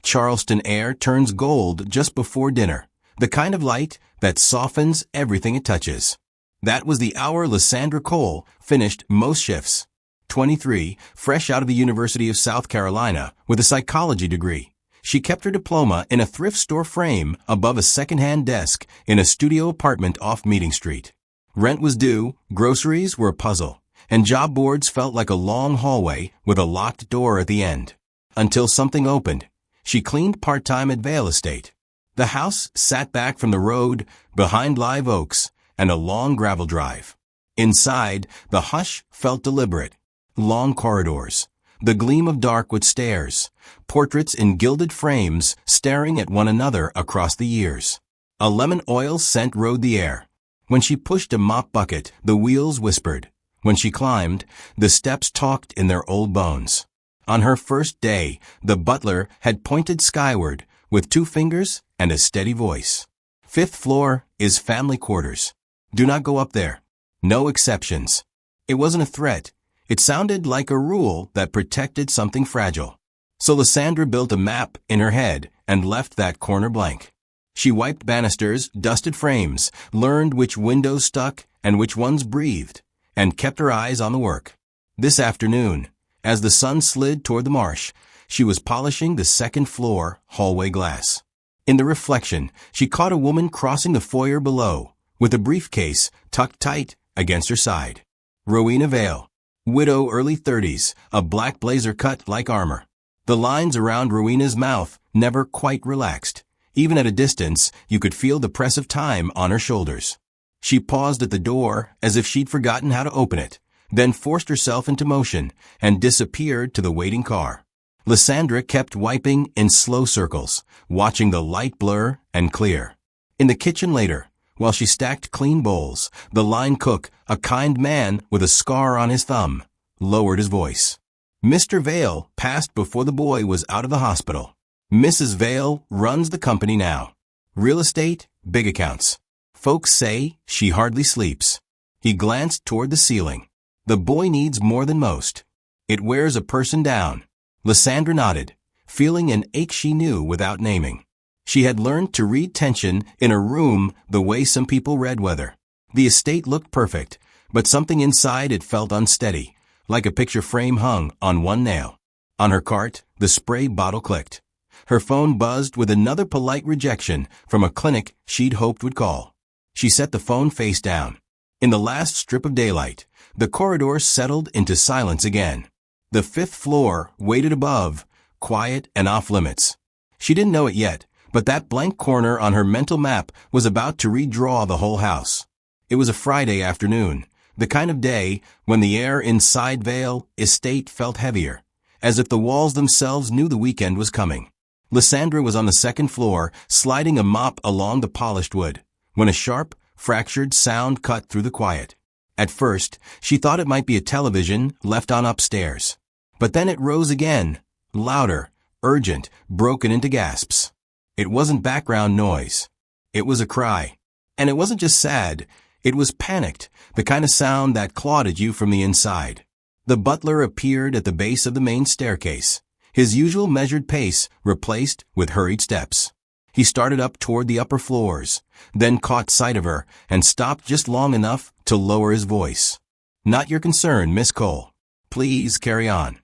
Charleston air turns gold just before dinner, the kind of light that softens everything it touches. That was the hour Lysandra Cole finished most shifts. 23, fresh out of the University of South Carolina with a psychology degree. She kept her diploma in a thrift store frame above a second-hand desk in a studio apartment off Meeting Street. Rent was due, groceries were a puzzle, and job boards felt like a long hallway with a locked door at the end. Until something opened. She cleaned part-time at Vail Estate. The house sat back from the road, behind live oaks, and a long gravel drive. Inside, the hush felt deliberate. Long corridors, the gleam of dark-wood stairs, portraits in gilded frames staring at one another across the years. A lemon oil scent rode the air. When she pushed a mop bucket, the wheels whispered. When she climbed, the steps talked in their old bones. On her first day, the butler had pointed skyward with 2 fingers and a steady voice. 5th floor is family quarters. Do not go up there. No exceptions. It wasn't a threat. It sounded like a rule that protected something fragile. So Lysandra built a map in her head and left that corner blank. She wiped banisters, dusted frames, learned which windows stuck and which ones breathed, and kept her eyes on the work. This afternoon, as the sun slid toward the marsh, she was polishing the 2nd floor hallway glass. In the reflection, she caught a woman crossing the foyer below, with a briefcase tucked tight against her side. Rowena Vail, widow, early 30s, a black blazer cut like armor. The lines around Rowena's mouth never quite relaxed. Even at a distance, you could feel the press of time on her shoulders. She paused at the door as if she'd forgotten how to open it, then forced herself into motion and disappeared to the waiting car. Lysandra kept wiping in slow circles, watching the light blur and clear. In the kitchen later, while she stacked clean bowls, the line cook, a kind man with a scar on his thumb, lowered his voice. Mr. Vail passed before the boy was out of the hospital. Mrs. Vail runs the company now. Real estate, big accounts. Folks say she hardly sleeps. He glanced toward the ceiling. The boy needs more than most. It wears a person down. Lysandra nodded, feeling an ache she knew without naming. She had learned to read tension in a room the way some people read weather. The estate looked perfect, but something inside it felt unsteady, like a picture frame hung on one nail. On her cart, the spray bottle clicked. Her phone buzzed with another polite rejection from a clinic she'd hoped would call. She set the phone face down. In the last strip of daylight, the corridor settled into silence again. The 5th floor waited above, quiet and off-limits. She didn't know it yet, but that blank corner on her mental map was about to redraw the whole house. It was a Friday afternoon, the kind of day when the air inside Vail Estate felt heavier, as if the walls themselves knew the weekend was coming. Lysandra was on the 2nd floor, sliding a mop along the polished wood, when a sharp, fractured sound cut through the quiet. At first, she thought it might be a television left on upstairs. But then it rose again, louder, urgent, broken into gasps. It wasn't background noise. It was a cry. And it wasn't just sad, it was panicked, the kind of sound that clawed at you from the inside. The butler appeared at the base of the main staircase, his usual measured pace replaced with hurried steps. He started up toward the upper floors, then caught sight of her and stopped just long enough to lower his voice. "Not your concern, Miss Cole. Please carry on."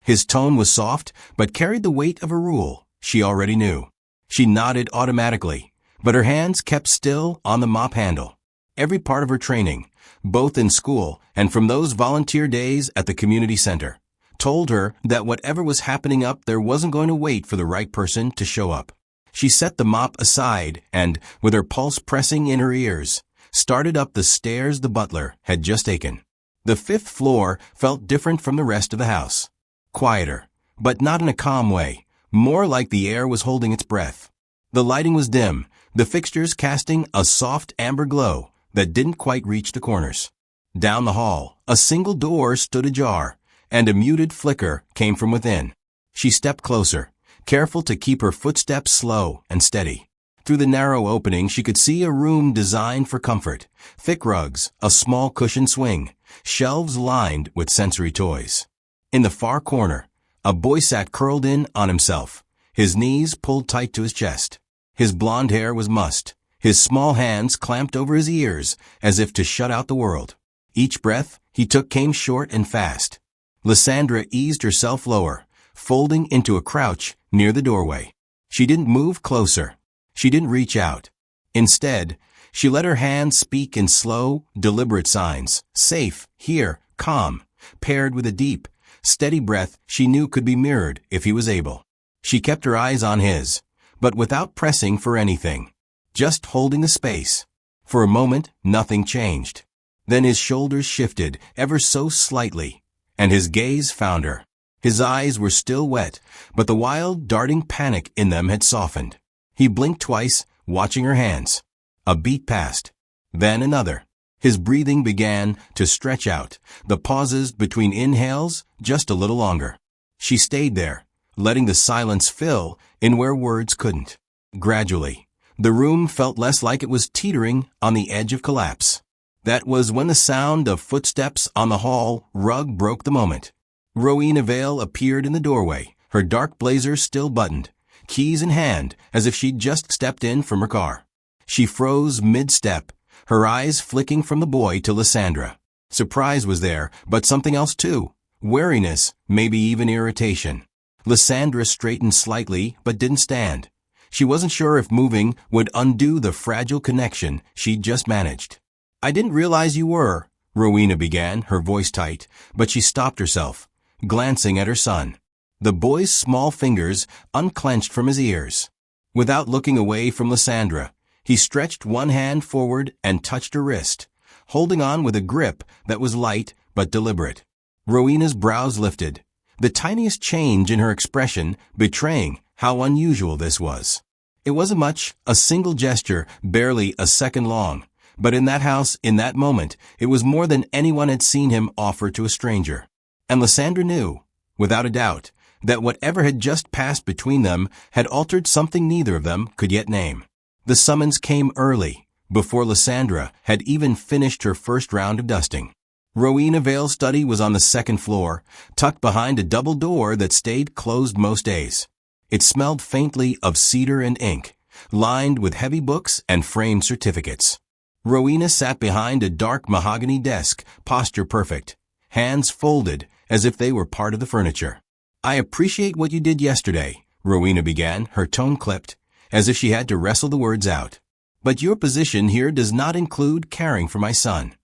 His tone was soft, but carried the weight of a rule she already knew. She nodded automatically, but her hands kept still on the mop handle. Every part of her training, both in school and from those volunteer days at the community center, told her that whatever was happening up there wasn't going to wait for the right person to show up. She set the mop aside and, with her pulse pressing in her ears, started up the stairs the butler had just taken. The 5th floor felt different from the rest of the house. Quieter, but not in a calm way, more like the air was holding its breath. The lighting was dim, the fixtures casting a soft amber glow that didn't quite reach the corners. Down the hall, a single door stood ajar, and a muted flicker came from within. She stepped closer, careful to keep her footsteps slow and steady. Through the narrow opening, she could see a room designed for comfort. Thick rugs, a small cushioned swing, shelves lined with sensory toys. In the far corner, a boy sat curled in on himself, his knees pulled tight to his chest. His blonde hair was mussed. His small hands clamped over his ears as if to shut out the world. Each breath he took came short and fast. Lysandra eased herself lower, folding into a crouch near the doorway. She didn't move closer. She didn't reach out. Instead, she let her hands speak in slow, deliberate signs. Safe, here, calm, paired with a deep, steady breath she knew could be mirrored if he was able. She kept her eyes on his, but without pressing for anything. Just holding the space. For a moment, nothing changed. Then his shoulders shifted ever so slightly, and his gaze found her. His eyes were still wet, but the wild, darting panic in them had softened. He blinked twice, watching her hands. A beat passed. Then another. His breathing began to stretch out, the pauses between inhales just a little longer. She stayed there, letting the silence fill in where words couldn't. Gradually, the room felt less like it was teetering on the edge of collapse. That was when the sound of footsteps on the hall rug broke the moment. Rowena Vale appeared in the doorway, her dark blazer still buttoned, keys in hand as if she'd just stepped in from her car. She froze mid-step, her eyes flicking from the boy to Lysandra. Surprise was there, but something else too. Wariness, maybe even irritation. Lysandra straightened slightly, but didn't stand. She wasn't sure if moving would undo the fragile connection she'd just managed. "I didn't realize you were," Rowena began, her voice tight, but she stopped herself, glancing at her son. The boy's small fingers unclenched from his ears. Without looking away from Lysandra, he stretched one hand forward and touched her wrist, holding on with a grip that was light but deliberate. Rowena's brows lifted, the tiniest change in her expression betraying how unusual this was. It wasn't much, a single gesture, barely a second long, but in that house, in that moment, it was more than anyone had seen him offer to a stranger. And Lysandra knew, without a doubt, that whatever had just passed between them had altered something neither of them could yet name. The summons came early, before Lysandra had even finished her first round of dusting. Rowena Vale's study was on the second floor, tucked behind a double door that stayed closed most days. It smelled faintly of cedar and ink, lined with heavy books and framed certificates. Rowena sat behind a dark mahogany desk, posture perfect, hands folded as if they were part of the furniture. "I appreciate what you did yesterday," Rowena began, her tone clipped, as if she had to wrestle the words out. "But your position here does not include caring for my son."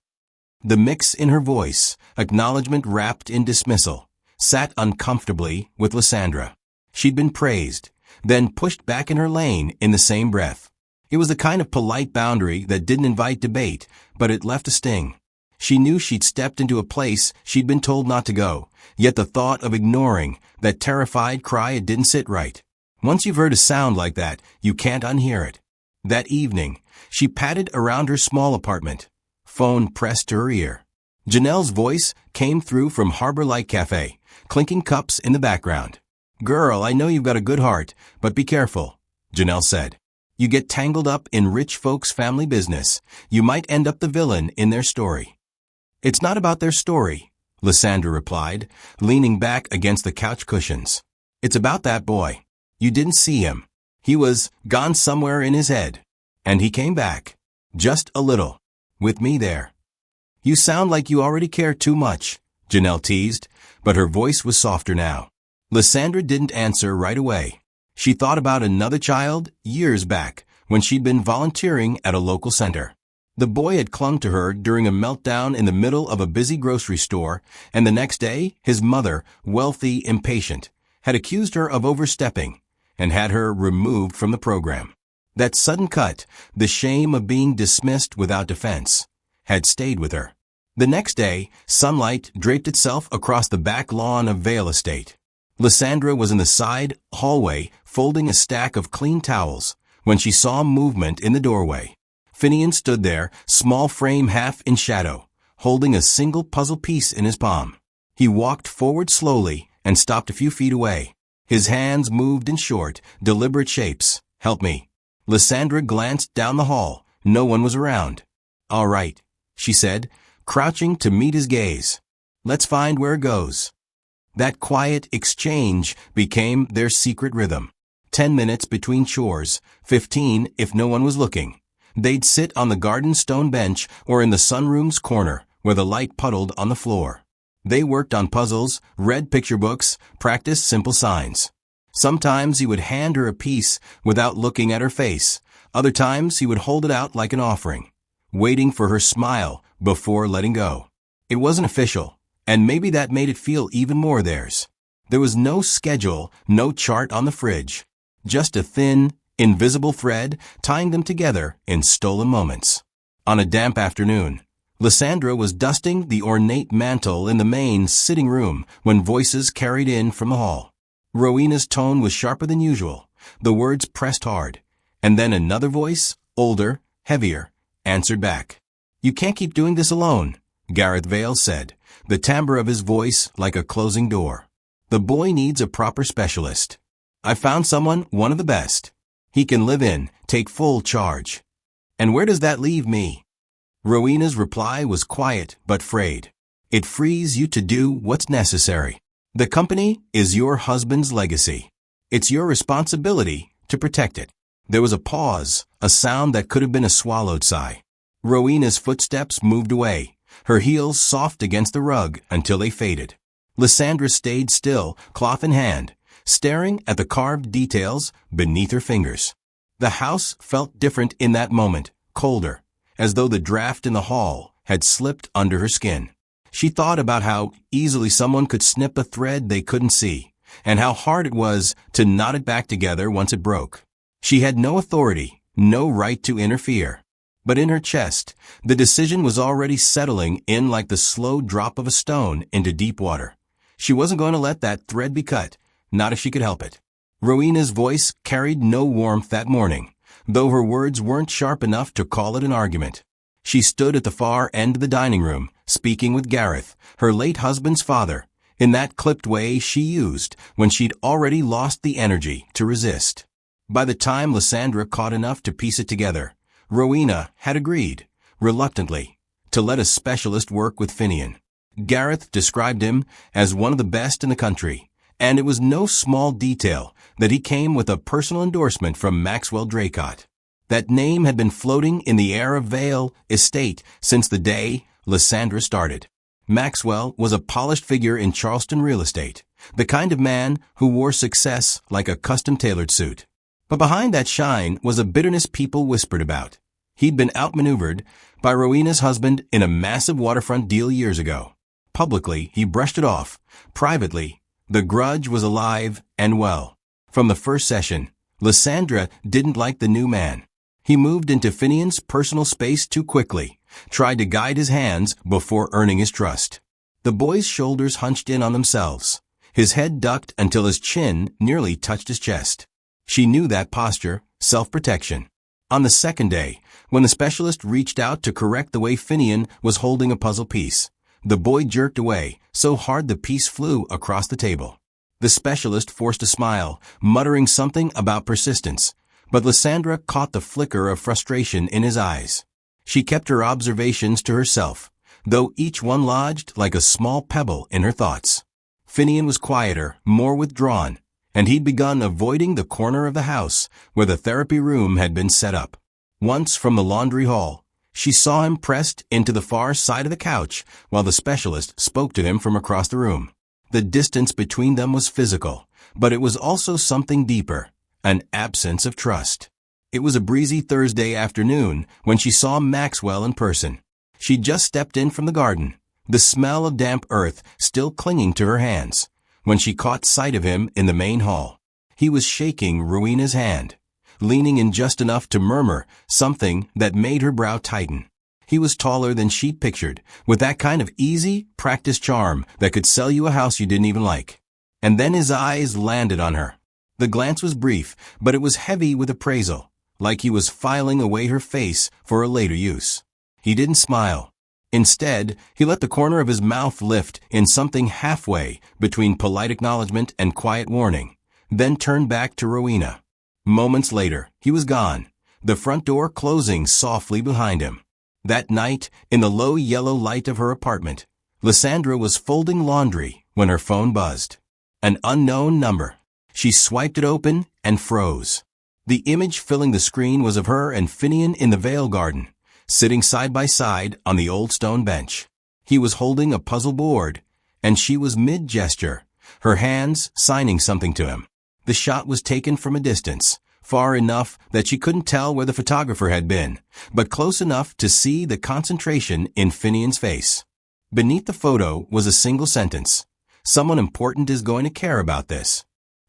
The mix in her voice, acknowledgement wrapped in dismissal, sat uncomfortably with Lysandra. She'd been praised, then pushed back in her lane in the same breath. It was the kind of polite boundary that didn't invite debate, but it left a sting. She knew she'd stepped into a place she'd been told not to go, yet the thought of ignoring that terrified cry it didn't sit right. Once you've heard a sound like that, you can't unhear it. That evening, she patted around her small apartment, phone pressed to her ear. Janelle's voice came through from Harbor Light Cafe, clinking cups in the background. "Girl, I know you've got a good heart, but be careful," Janelle said. "You get tangled up in rich folks' family business. You might end up the villain in their story." "It's not about their story," Lysandra replied, leaning back against the couch cushions. "It's about that boy. You didn't see him. He was gone somewhere in his head. And he came back. Just a little. With me there." "You sound like you already care too much," Janelle teased, but her voice was softer now. Lysandra didn't answer right away. She thought about another child years back when she'd been volunteering at a local center. The boy had clung to her during a meltdown in the middle of a busy grocery store, and the next day, his mother, wealthy, impatient, had accused her of overstepping and had her removed from the program. That sudden cut, the shame of being dismissed without defense, had stayed with her. The next day, sunlight draped itself across the back lawn of Vale Estate. Lysandra was in the side hallway folding a stack of clean towels when she saw movement in the doorway. Finnian stood there, small frame half in shadow, holding a single puzzle piece in his palm. He walked forward slowly and stopped a few feet away. His hands moved in short, deliberate shapes. "Help me." Lysandra glanced down the hall. No one was around. "All right," she said, crouching to meet his gaze. "Let's find where it goes." That quiet exchange became their secret rhythm. 10 minutes between chores, 15 if no one was looking. They'd sit on the garden stone bench or in the sunroom's corner where the light puddled on the floor. They worked on puzzles, read picture books, practiced simple signs. Sometimes he would hand her a piece without looking at her face. Other times he would hold it out like an offering, waiting for her smile before letting go. It wasn't official, and maybe that made it feel even more theirs. There was no schedule, no chart on the fridge. Just a thin, invisible thread tying them together in stolen moments. On a damp afternoon, Lysandra was dusting the ornate mantel in the main sitting room when voices carried in from the hall. Rowena's tone was sharper than usual. The words pressed hard. And then another voice, older, heavier, answered back. "You can't keep doing this alone," Gareth Vale said, the timbre of his voice like a closing door. "The boy needs a proper specialist. I found someone, one of the best. He can live in, take full charge." "And where does that leave me?" Rowena's reply was quiet but frayed. "It frees you to do what's necessary. The company is your husband's legacy. It's your responsibility to protect it." There was a pause, a sound that could have been a swallowed sigh. Rowena's footsteps moved away, her heels soft against the rug until they faded. Lysandra stayed still, cloth in hand, staring at the carved details beneath her fingers. The house felt different in that moment, colder, as though the draft in the hall had slipped under her skin. She thought about how easily someone could snip a thread they couldn't see, and how hard it was to knot it back together once it broke. She had no authority, no right to interfere. But in her chest, the decision was already settling in like the slow drop of a stone into deep water. She wasn't going to let that thread be cut, not if she could help it. Rowena's voice carried no warmth that morning, though her words weren't sharp enough to call it an argument. She stood at the far end of the dining room, speaking with Gareth, her late husband's father, in that clipped way she used when she'd already lost the energy to resist. By the time Lysandra caught enough to piece it together, Rowena had agreed, reluctantly, to let a specialist work with Finnian. Gareth described him as one of the best in the country, and it was no small detail that he came with a personal endorsement from Maxwell Draycott. That name had been floating in the air of Vale Estate since the day Lysandra started. Maxwell was a polished figure in Charleston real estate, the kind of man who wore success like a custom-tailored suit. But behind that shine was a bitterness people whispered about. He'd been outmaneuvered by Rowena's husband in a massive waterfront deal years ago. Publicly, he brushed it off. Privately, the grudge was alive and well. From the first session, Lysandra didn't like the new man. He moved into Finnian's personal space too quickly, tried to guide his hands before earning his trust. The boy's shoulders hunched in on themselves, his head ducked until his chin nearly touched his chest. She knew that posture, self-protection. On the second day, when the specialist reached out to correct the way Finnian was holding a puzzle piece, the boy jerked away, so hard the piece flew across the table. The specialist forced a smile, muttering something about persistence, but Lysandra caught the flicker of frustration in his eyes. She kept her observations to herself, though each one lodged like a small pebble in her thoughts. Finnian was quieter, more withdrawn, and he'd begun avoiding the corner of the house where the therapy room had been set up. Once from the laundry hall, she saw him pressed into the far side of the couch while the specialist spoke to him from across the room. The distance between them was physical, but it was also something deeper, an absence of trust. It was a breezy Thursday afternoon when she saw Maxwell in person. She'd just stepped in from the garden, the smell of damp earth still clinging to her hands, when she caught sight of him in the main hall. He was shaking Rowena's hand, leaning in just enough to murmur something that made her brow tighten. He was taller than she'd pictured, with that kind of easy, practiced charm that could sell you a house you didn't even like. And then his eyes landed on her. The glance was brief, but it was heavy with appraisal, like he was filing away her face for a later use. He didn't smile. Instead, he let the corner of his mouth lift in something halfway between polite acknowledgement and quiet warning, then turned back to Rowena. Moments later, he was gone, the front door closing softly behind him. That night, in the low yellow light of her apartment, Lysandra was folding laundry when her phone buzzed. An unknown number. She swiped it open and froze. The image filling the screen was of her and Finnian in the Vale Garden, sitting side by side on the old stone bench. He was holding a puzzle board, and she was mid-gesture, her hands signing something to him. The shot was taken from a distance, far enough that she couldn't tell where the photographer had been, but close enough to see the concentration in Finnian's face. Beneath the photo was a single sentence. Someone important is going to care about this.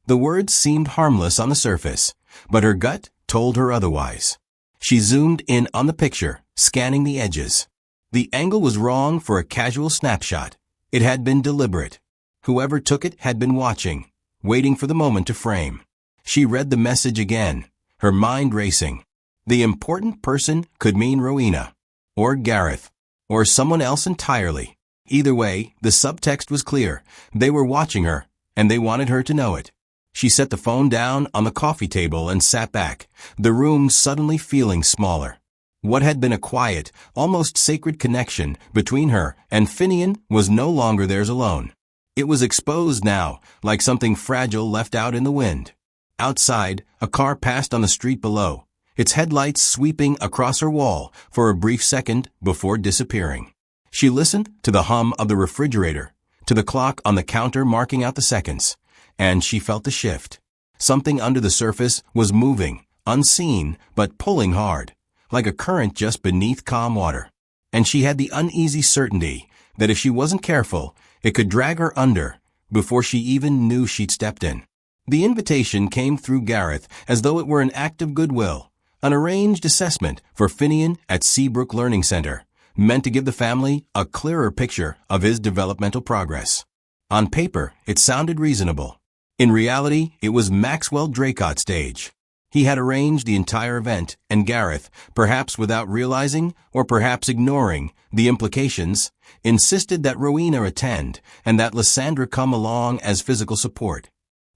The words seemed harmless on the surface, but her gut told her otherwise. She zoomed in on the picture, scanning the edges. The angle was wrong for a casual snapshot. It had been deliberate. Whoever took it had been watching, waiting for the moment to frame. She read the message again, her mind racing. The important person could mean Rowena, or Gareth, or someone else entirely. Either way, the subtext was clear. They were watching her, and they wanted her to know it. She set the phone down on the coffee table and sat back, the room suddenly feeling smaller. What had been a quiet, almost sacred connection between her and Finnian was no longer theirs alone. It was exposed now, like something fragile left out in the wind. Outside, a car passed on the street below, its headlights sweeping across her wall for a brief second before disappearing. She listened to the hum of the refrigerator, to the clock on the counter marking out the seconds, and she felt the shift. Something under the surface was moving, unseen, but pulling hard, like a current just beneath calm water. And she had the uneasy certainty that if she wasn't careful, it could drag her under before she even knew she'd stepped in. The invitation came through Gareth as though it were an act of goodwill, an arranged assessment for Finnian at Seabrook Learning Center, meant to give the family a clearer picture of his developmental progress. On paper, it sounded reasonable. In reality, it was Maxwell Draycott's stage. He had arranged the entire event, and Gareth, perhaps without realizing or perhaps ignoring the implications, insisted that Rowena attend and that Lysandra come along as physical support.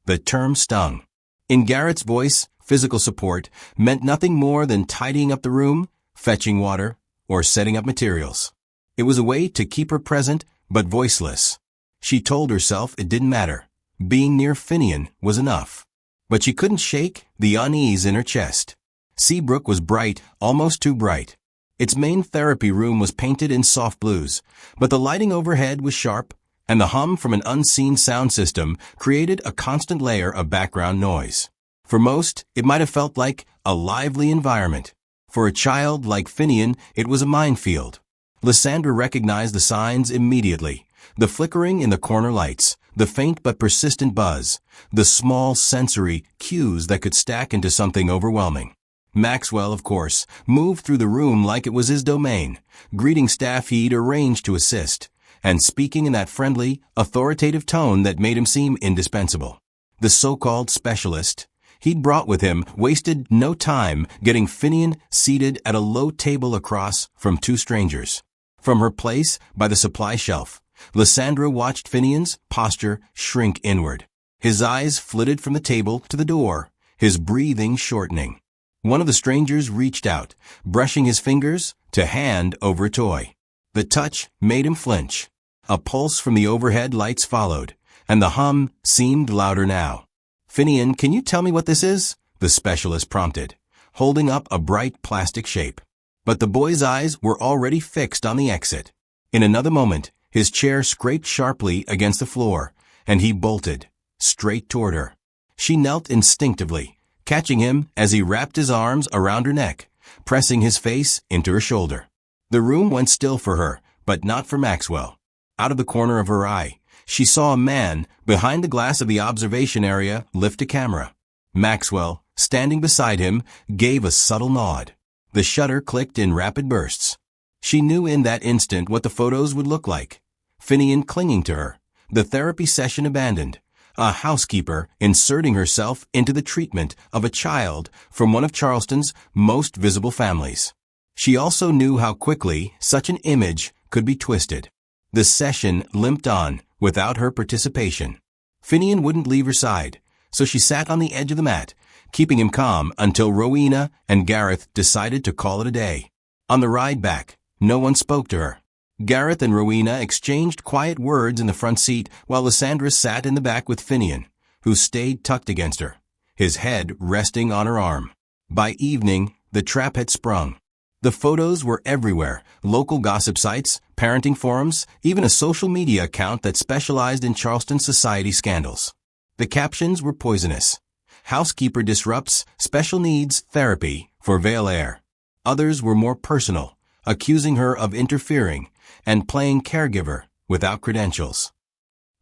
The term stung. In Gareth's voice, physical support meant nothing more than tidying up the room, fetching water, or setting up materials. It was a way to keep her present but voiceless. She told herself it didn't matter. Being near Finnian was enough. But she couldn't shake the unease in her chest. Seabrook was bright, almost too bright. Its main therapy room was painted in soft blues, but the lighting overhead was sharp, and the hum from an unseen sound system created a constant layer of background noise. For most, it might have felt like a lively environment. For a child like Finnian, it was a minefield. Lysandra recognized the signs immediately. The flickering in the corner lights, the faint but persistent buzz, the small sensory cues that could stack into something overwhelming. Maxwell, of course, moved through the room like it was his domain, greeting staff he'd arranged to assist, and speaking in that friendly, authoritative tone that made him seem indispensable. The so-called specialist he'd brought with him wasted no time getting Finnian seated at a low table across from two strangers. From her place by the supply shelf, Lysandra watched Finnian's posture shrink inward. His eyes flitted from the table to the door, his breathing shortening. One of the strangers reached out, brushing his fingers to hand over a toy. The touch made him flinch. A pulse from the overhead lights followed, and the hum seemed louder now. "Finnian, can you tell me what this is?" the specialist prompted, holding up a bright plastic shape. But the boy's eyes were already fixed on the exit. In another moment, his chair scraped sharply against the floor, and he bolted, straight toward her. She knelt instinctively, catching him as he wrapped his arms around her neck, pressing his face into her shoulder. The room went still for her, but not for Maxwell. Out of the corner of her eye, she saw a man behind the glass of the observation area lift a camera. Maxwell, standing beside him, gave a subtle nod. The shutter clicked in rapid bursts. She knew in that instant what the photos would look like. Finnian clinging to her, the therapy session abandoned, a housekeeper inserting herself into the treatment of a child from one of Charleston's most visible families. She also knew how quickly such an image could be twisted. The session limped on without her participation. Finnian wouldn't leave her side, so she sat on the edge of the mat, keeping him calm until Rowena and Gareth decided to call it a day. On the ride back, no one spoke to her. Gareth and Rowena exchanged quiet words in the front seat while Lysandra sat in the back with Finnian, who stayed tucked against her, his head resting on her arm. By evening, the trap had sprung. The photos were everywhere, local gossip sites, parenting forums, even a social media account that specialized in Charleston society scandals. The captions were poisonous. Housekeeper disrupts special needs therapy for Billionaire. Others were more personal, accusing her of interfering and playing caregiver without credentials.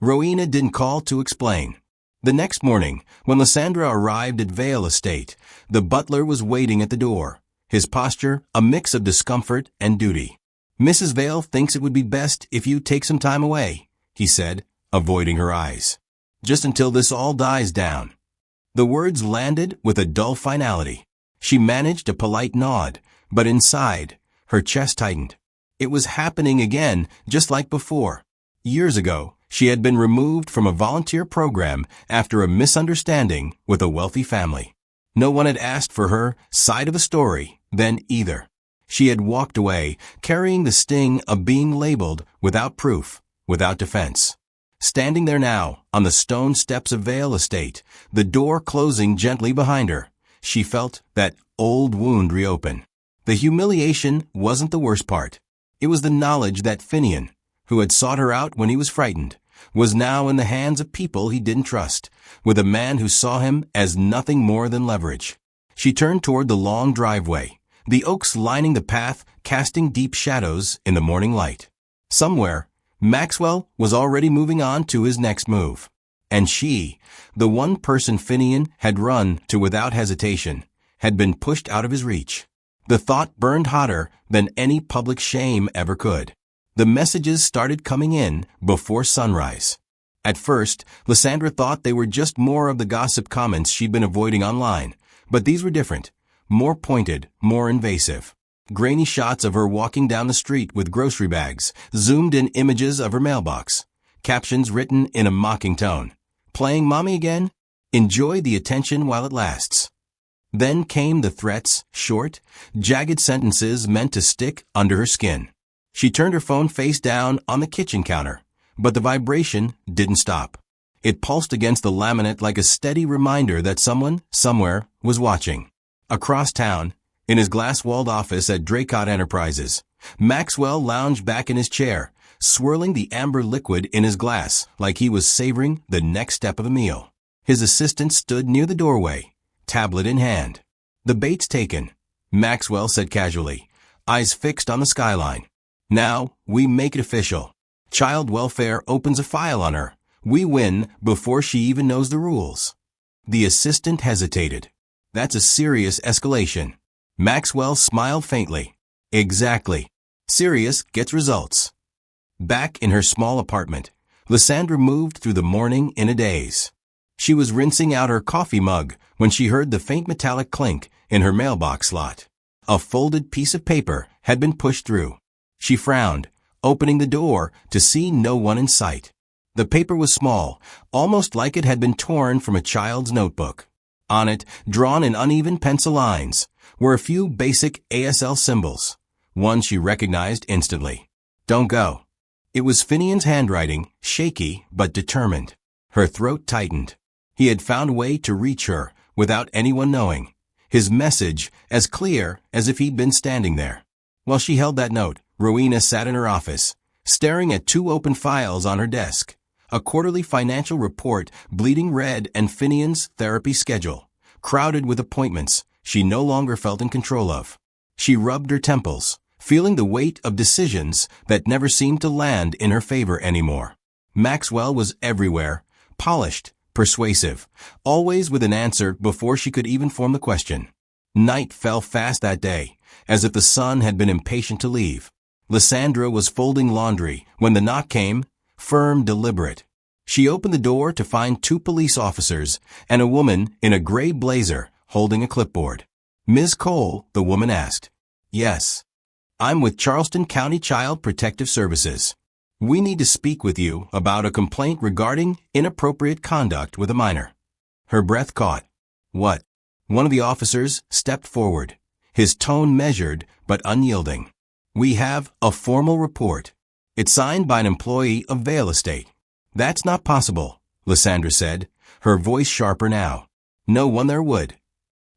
Rowena didn't call to explain. The next morning, when Lysandra arrived at Vale Estate, the butler was waiting at the door, his posture a mix of discomfort and duty. "Mrs. Vale thinks it would be best if you take some time away," he said, avoiding her eyes. "Just until this all dies down." The words landed with a dull finality. She managed a polite nod, but inside, her chest tightened. It was happening again, just like before. Years ago, she had been removed from a volunteer program after a misunderstanding with a wealthy family. No one had asked for her side of the story then either. She had walked away, carrying the sting of being labeled without proof, without defense. Standing there now, on the stone steps of Vale Estate, the door closing gently behind her, she felt that old wound reopen. The humiliation wasn't the worst part. It was the knowledge that Finnian, who had sought her out when he was frightened, was now in the hands of people he didn't trust, with a man who saw him as nothing more than leverage. She turned toward the long driveway, the oaks lining the path casting deep shadows in the morning light. Somewhere, Maxwell was already moving on to his next move. And she, the one person Finnian had run to without hesitation, had been pushed out of his reach. The thought burned hotter than any public shame ever could. The messages started coming in before sunrise. At first, Lysandra thought they were just more of the gossip comments she'd been avoiding online, but these were different, more pointed, more invasive. Grainy shots of her walking down the street with grocery bags, zoomed-in images of her mailbox, captions written in a mocking tone. "Playing mommy again? Enjoy the attention while it lasts." Then came the threats, short, jagged sentences meant to stick under her skin. She turned her phone face down on the kitchen counter, but the vibration didn't stop. It pulsed against the laminate like a steady reminder that someone, somewhere, was watching. Across town, in his glass-walled office at Draycott Enterprises, Maxwell lounged back in his chair, swirling the amber liquid in his glass like he was savoring the next step of a meal. His assistant stood near the doorway, tablet in hand. "The bait's taken," Maxwell said casually, eyes fixed on the skyline. "Now, we make it official. Child welfare opens a file on her. We win before she even knows the rules." The assistant hesitated. "That's a serious escalation." Maxwell smiled faintly. "Exactly. Serious gets results." Back in her small apartment, Lysandra moved through the morning in a daze. She was rinsing out her coffee mug when she heard the faint metallic clink in her mailbox slot. A folded piece of paper had been pushed through. She frowned, opening the door to see no one in sight. The paper was small, almost like it had been torn from a child's notebook. On it, drawn in uneven pencil lines, were a few basic ASL symbols. One she recognized instantly. "Don't go." It was Finnian's handwriting, shaky but determined. Her throat tightened. He had found a way to reach her without anyone knowing. His message as clear as if he'd been standing there. While she held that note, Rowena sat in her office, staring at two open files on her desk. A quarterly financial report bleeding red and Finnian's therapy schedule, crowded with appointments she no longer felt in control of. She rubbed her temples, feeling the weight of decisions that never seemed to land in her favor anymore. Maxwell was everywhere, polished, persuasive, always with an answer before she could even form the question. Night fell fast that day, as if the sun had been impatient to leave. Lysandra was folding laundry when the knock came, firm, deliberate. She opened the door to find two police officers and a woman in a gray blazer holding a clipboard. "Ms. Cole," the woman asked. "Yes. I'm with Charleston County Child Protective Services. We need to speak with you about a complaint regarding inappropriate conduct with a minor." Her breath caught. "What?" One of the officers stepped forward, his tone measured but unyielding. "We have a formal report. It's signed by an employee of Vale Estate." "That's not possible," Lysandra said, her voice sharper now. No one there would.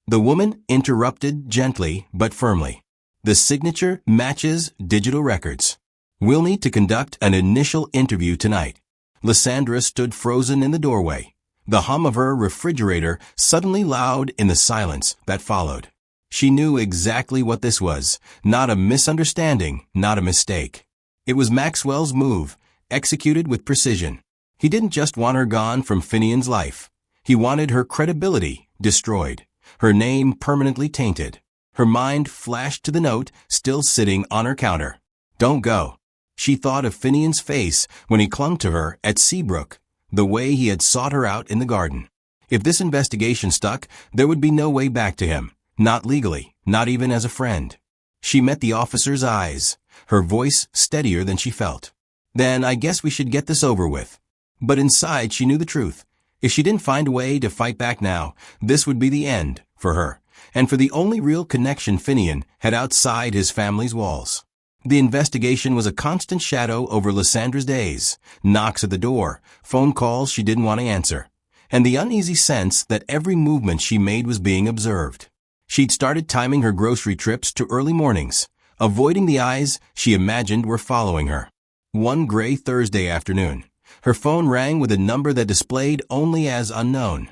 The woman interrupted gently but firmly. The signature matches digital records. We'll need to conduct an initial interview tonight. Lysandra stood frozen in the doorway, the hum of her refrigerator suddenly loud in the silence that followed. She knew exactly what this was, not a misunderstanding, not a mistake. It was Maxwell's move, executed with precision. He didn't just want her gone from Finnian's life. He wanted her credibility destroyed, her name permanently tainted. Her mind flashed to the note still sitting on her counter. Don't go. She thought of Finnian's face when he clung to her at Seabrook, the way he had sought her out in the garden. If this investigation stuck, there would be no way back to him, not legally, not even as a friend. She met the officer's eyes, her voice steadier than she felt. Then I guess we should get this over with. But inside she knew the truth. If she didn't find a way to fight back now, this would be the end for her, and for the only real connection Finnian had outside his family's walls. The investigation was a constant shadow over Lysandra's days, knocks at the door, phone calls she didn't want to answer, and the uneasy sense that every movement she made was being observed. She'd started timing her grocery trips to early mornings, avoiding the eyes she imagined were following her. One gray Thursday afternoon, her phone rang with a number that displayed only as unknown.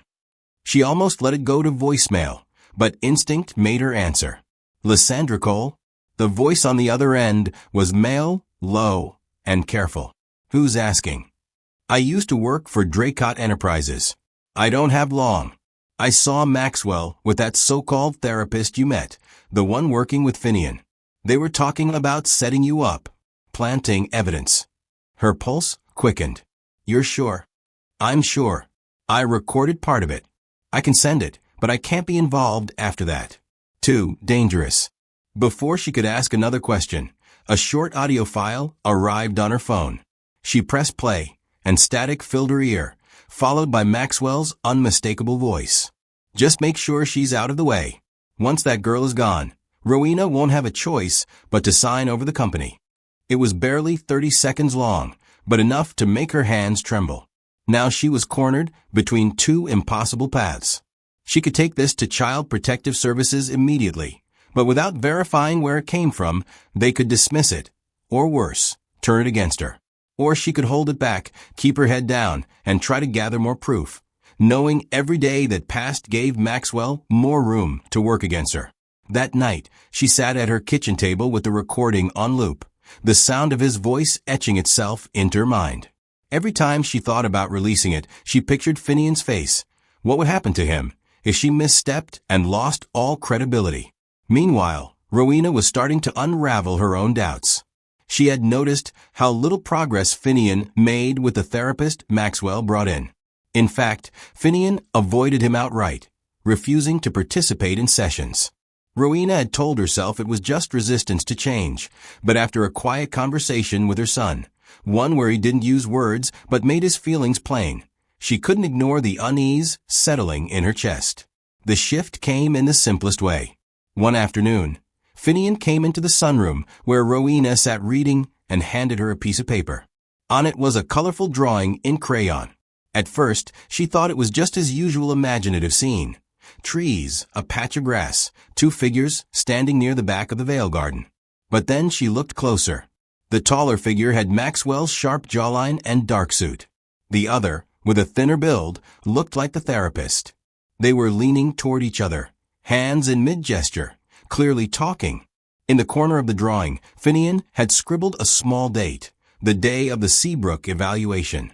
She almost let it go to voicemail, but instinct made her answer. Lysandra Cole? The voice on the other end was male, low, and careful. Who's asking? I used to work for Draycott Enterprises. I don't have long. I saw Maxwell with that so-called therapist you met, the one working with Finnian. They were talking about setting you up, planting evidence. Her pulse quickened. You're sure? I'm sure. I recorded part of it. I can send it, but I can't be involved after that. Too dangerous. Before she could ask another question, a short audio file arrived on her phone. She pressed play, and static filled her ear, followed by Maxwell's unmistakable voice. Just make sure she's out of the way. Once that girl is gone, Rowena won't have a choice but to sign over the company. It was barely 30 seconds long, but enough to make her hands tremble. Now she was cornered between two impossible paths. She could take this to Child Protective Services immediately, but without verifying where it came from, they could dismiss it, or worse, turn it against her. Or she could hold it back, keep her head down, and try to gather more proof, knowing every day that passed gave Maxwell more room to work against her. That night, she sat at her kitchen table with the recording on loop, the sound of his voice etching itself into her mind. Every time she thought about releasing it, she pictured Finnian's face. What would happen to him if she misstepped and lost all credibility? Meanwhile, Rowena was starting to unravel her own doubts. She had noticed how little progress Finnian made with the therapist Maxwell brought in. In fact, Finnian avoided him outright, refusing to participate in sessions. Rowena had told herself it was just resistance to change, but after a quiet conversation with her son, one where he didn't use words but made his feelings plain, she couldn't ignore the unease settling in her chest. The shift came in the simplest way. One afternoon, Finnian came into the sunroom where Rowena sat reading and handed her a piece of paper. On it was a colorful drawing in crayon. At first, she thought it was just his usual imaginative scene. Trees, a patch of grass, two figures standing near the back of the Vale Garden. But then she looked closer. The taller figure had Maxwell's sharp jawline and dark suit. The other, with a thinner build, looked like the therapist. They were leaning toward each other, hands in mid-gesture, clearly talking. In the corner of the drawing, Finnian had scribbled a small date, the day of the Seabrook evaluation.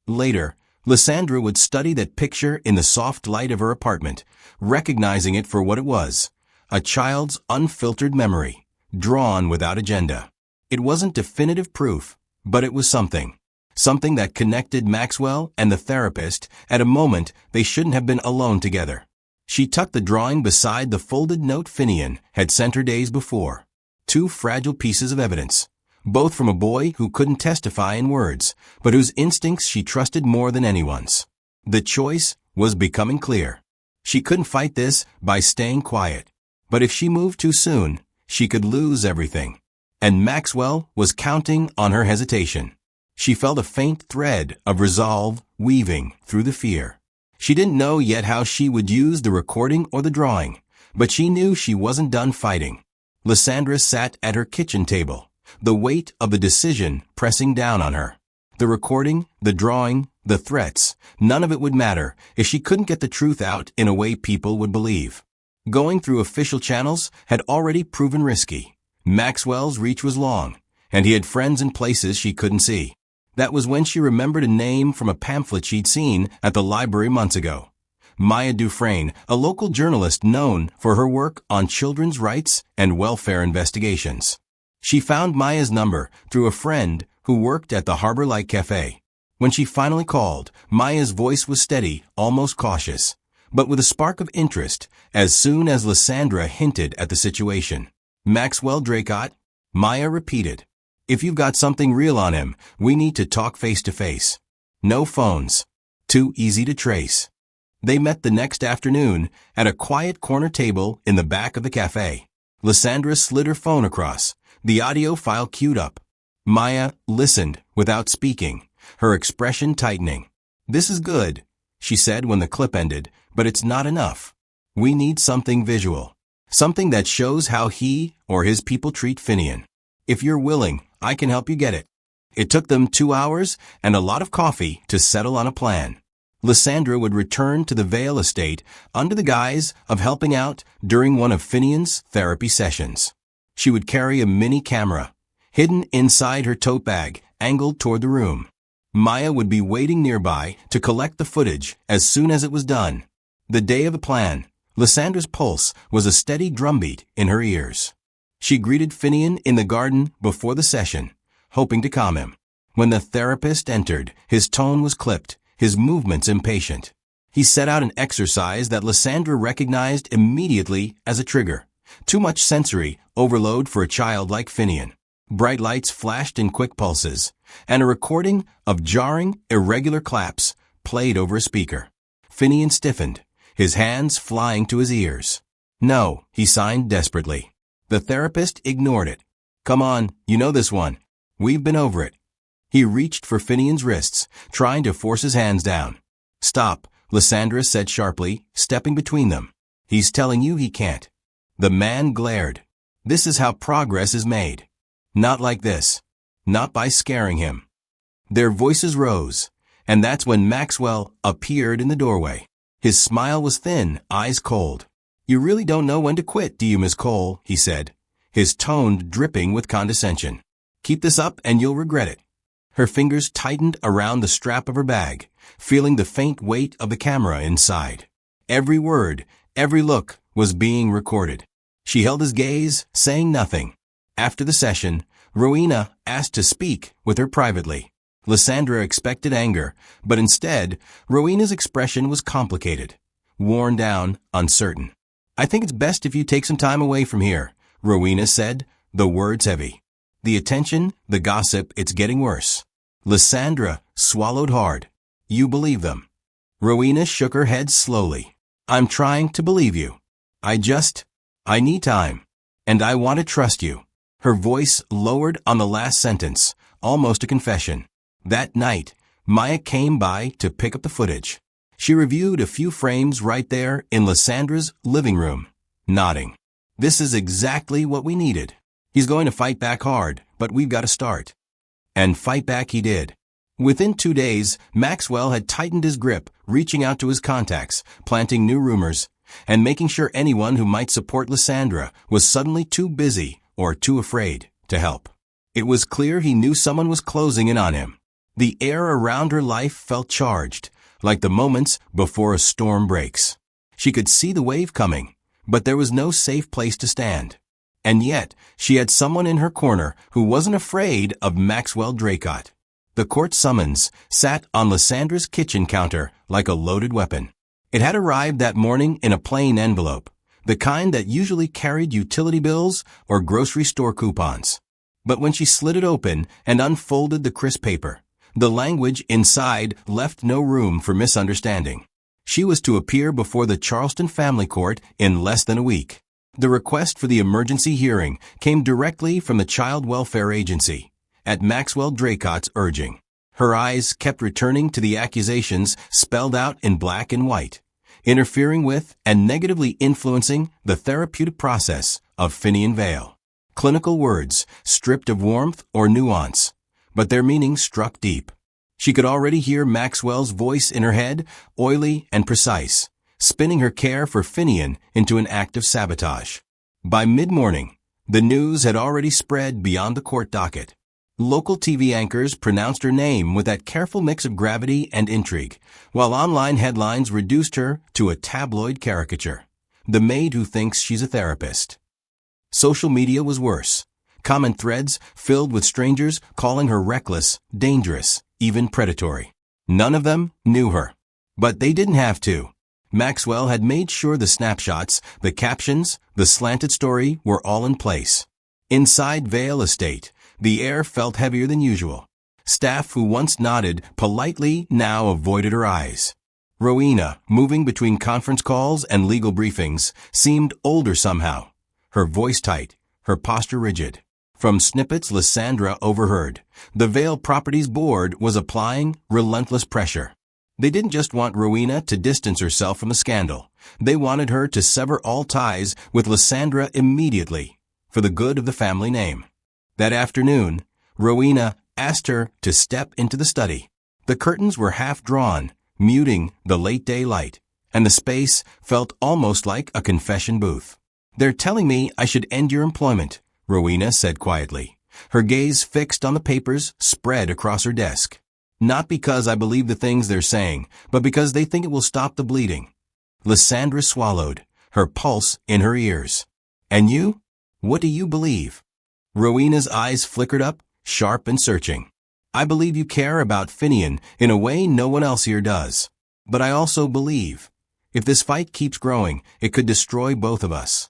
Later, Lysandra would study that picture in the soft light of her apartment, recognizing it for what it was, a child's unfiltered memory, drawn without agenda. It wasn't definitive proof, but it was something. Something that connected Maxwell and the therapist at a moment they shouldn't have been alone together. She tucked the drawing beside the folded note Finnian had sent her days before. Two fragile pieces of evidence, both from a boy who couldn't testify in words, but whose instincts she trusted more than anyone's. The choice was becoming clear. She couldn't fight this by staying quiet, but if she moved too soon, she could lose everything. And Maxwell was counting on her hesitation. She felt a faint thread of resolve weaving through the fear. She didn't know yet how she would use the recording or the drawing, but she knew she wasn't done fighting. Lysandra sat at her kitchen table, the weight of the decision pressing down on her. The recording, the drawing, the threats, none of it would matter if she couldn't get the truth out in a way people would believe. Going through official channels had already proven risky. Maxwell's reach was long, and he had friends in places she couldn't see. That was when she remembered a name from a pamphlet she'd seen at the library months ago. Maya Dufresne, a local journalist known for her work on children's rights and welfare investigations. She found Maya's number through a friend who worked at the Harbor Light Cafe. When she finally called, Maya's voice was steady, almost cautious, but with a spark of interest as soon as Lysandra hinted at the situation. Maxwell Draycott? Maya repeated. If you've got something real on him, we need to talk face to face. No phones. Too easy to trace. They met the next afternoon at a quiet corner table in the back of the cafe. Lysandra slid her phone across, the audio file queued up. Maya listened without speaking, her expression tightening. This is good, she said when the clip ended, but it's not enough. We need something visual. Something that shows how he or his people treat Finnian. If you're willing, I can help you get it. It took them 2 hours and a lot of coffee to settle on a plan. Lysandra would return to the Vale estate under the guise of helping out during one of Finnian's therapy sessions. She would carry a mini camera, hidden inside her tote bag, angled toward the room. Maya would be waiting nearby to collect the footage as soon as it was done. The day of the plan, Lysandra's pulse was a steady drumbeat in her ears. She greeted Finnian in the garden before the session, hoping to calm him. When the therapist entered, his tone was clipped, his movements impatient. He set out an exercise that Lysandra recognized immediately as a trigger. Too much sensory overload for a child like Finnian. Bright lights flashed in quick pulses, and a recording of jarring, irregular claps played over a speaker. Finnian stiffened, his hands flying to his ears. No, he signed desperately. The therapist ignored it. Come on, you know this one. We've been over it. He reached for Finnian's wrists, trying to force his hands down. Stop, Lysandra said sharply, stepping between them. He's telling you he can't. The man glared. This is how progress is made. Not like this. Not by scaring him. Their voices rose, and that's when Maxwell appeared in the doorway. His smile was thin, eyes cold. You really don't know when to quit, do you, Miss Cole? He said, his tone dripping with condescension. Keep this up and you'll regret it. Her fingers tightened around the strap of her bag, feeling the faint weight of the camera inside. Every word, every look was being recorded. She held his gaze, saying nothing. After the session, Rowena asked to speak with her privately. Lysandra expected anger, but instead, Rowena's expression was complicated, worn down, uncertain. I think it's best if you take some time away from here, Rowena said, the words heavy. The attention, the gossip, it's getting worse. Lysandra swallowed hard. You believe them. Rowena shook her head slowly. I'm trying to believe you. I need time. And I want to trust you. Her voice lowered on the last sentence, almost a confession. That night, Maya came by to pick up the footage. She reviewed a few frames right there in Lysandra's living room, nodding. This is exactly what we needed. He's going to fight back hard, but we've got to start. And fight back he did. Within 2 days, Maxwell had tightened his grip, reaching out to his contacts, planting new rumors, and making sure anyone who might support Lysandra was suddenly too busy or too afraid to help. It was clear he knew someone was closing in on him. The air around her life felt charged, like the moments before a storm breaks. She could see the wave coming, but there was no safe place to stand. And yet, she had someone in her corner who wasn't afraid of Maxwell Draycott. The court summons sat on Lysandra's kitchen counter like a loaded weapon. It had arrived that morning in a plain envelope, the kind that usually carried utility bills or grocery store coupons. But when she slid it open and unfolded the crisp paper, the language inside left no room for misunderstanding. She was to appear before the Charleston family court in less than a week. The request for the emergency hearing came directly from the Child Welfare Agency, at Maxwell Draycott's urging. Her eyes kept returning to the accusations spelled out in black and white, interfering with and negatively influencing the therapeutic process of Finnian Vale. Clinical words, stripped of warmth or nuance, but their meaning struck deep. She could already hear Maxwell's voice in her head, oily and precise, spinning her care for Finnian into an act of sabotage. By mid-morning, the news had already spread beyond the court docket. Local TV anchors pronounced her name with that careful mix of gravity and intrigue, while online headlines reduced her to a tabloid caricature. The maid who thinks she's a therapist. Social media was worse. Comment threads filled with strangers calling her reckless, dangerous, even predatory. None of them knew her. But they didn't have to. Maxwell had made sure the snapshots, the captions, the slanted story were all in place. Inside Vale Estate, the air felt heavier than usual. Staff who once nodded politely now avoided her eyes. Rowena, moving between conference calls and legal briefings, seemed older somehow. Her voice tight, her posture rigid. From snippets Lysandra overheard, the Vale Properties Board was applying relentless pressure. They didn't just want Rowena to distance herself from the scandal. They wanted her to sever all ties with Lysandra immediately, for the good of the family name. That afternoon, Rowena asked her to step into the study. The curtains were half drawn, muting the late-day light, and the space felt almost like a confession booth. "They're telling me I should end your employment," Rowena said quietly, her gaze fixed on the papers spread across her desk. "Not because I believe the things they're saying, but because they think it will stop the bleeding." Lysandra swallowed, her pulse in her ears. "And you? What do you believe?" Rowena's eyes flickered up, sharp and searching. "I believe you care about Finnian in a way no one else here does. But I also believe, if this fight keeps growing, it could destroy both of us."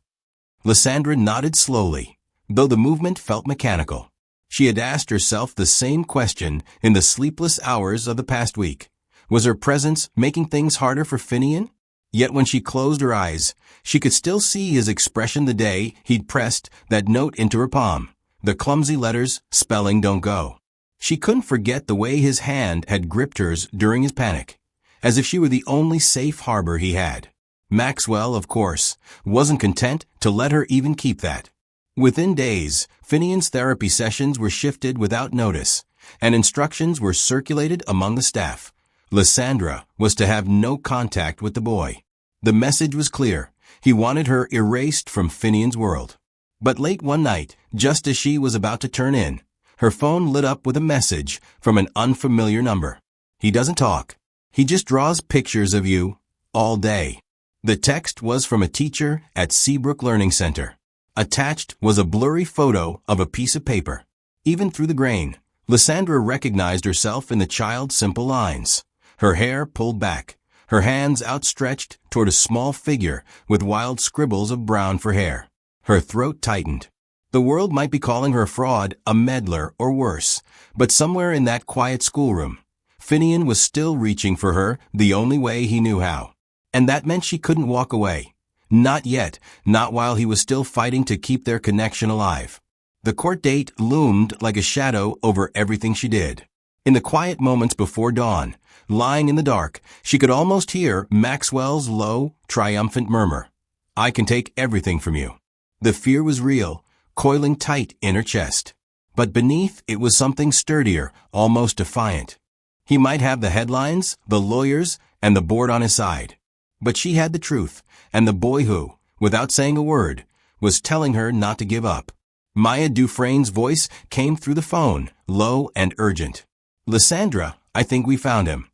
Lysandra nodded slowly, though the movement felt mechanical. She had asked herself the same question in the sleepless hours of the past week. Was her presence making things harder for Finnian? Yet when she closed her eyes, she could still see his expression the day he'd pressed that note into her palm, the clumsy letters spelling "Don't go." She couldn't forget the way his hand had gripped hers during his panic, as if she were the only safe harbor he had. Maxwell, of course, wasn't content to let her even keep that. Within days, Finnian's therapy sessions were shifted without notice, and instructions were circulated among the staff. Lysandra was to have no contact with the boy. The message was clear. He wanted her erased from Finnian's world. But late one night, just as she was about to turn in, her phone lit up with a message from an unfamiliar number. "He doesn't talk. He just draws pictures of you all day." The text was from a teacher at Seabrook Learning Center. Attached was a blurry photo of a piece of paper. Even through the grain, Lysandra recognized herself in the child's simple lines. Her hair pulled back, her hands outstretched toward a small figure with wild scribbles of brown for hair. Her throat tightened. The world might be calling her a fraud, a meddler, or worse, but somewhere in that quiet schoolroom, Finnian was still reaching for her the only way he knew how. And that meant she couldn't walk away. Not yet, not while he was still fighting to keep their connection alive. The court date loomed like a shadow over everything she did. In the quiet moments before dawn, lying in the dark, she could almost hear Maxwell's low, triumphant murmur. "I can take everything from you." The fear was real, coiling tight in her chest. But beneath it was something sturdier, almost defiant. He might have the headlines, the lawyers, and the board on his side. But she had the truth, and the boy who, without saying a word, was telling her not to give up. Maya Dufresne's voice came through the phone, low and urgent. "Lysandra, I think we found him."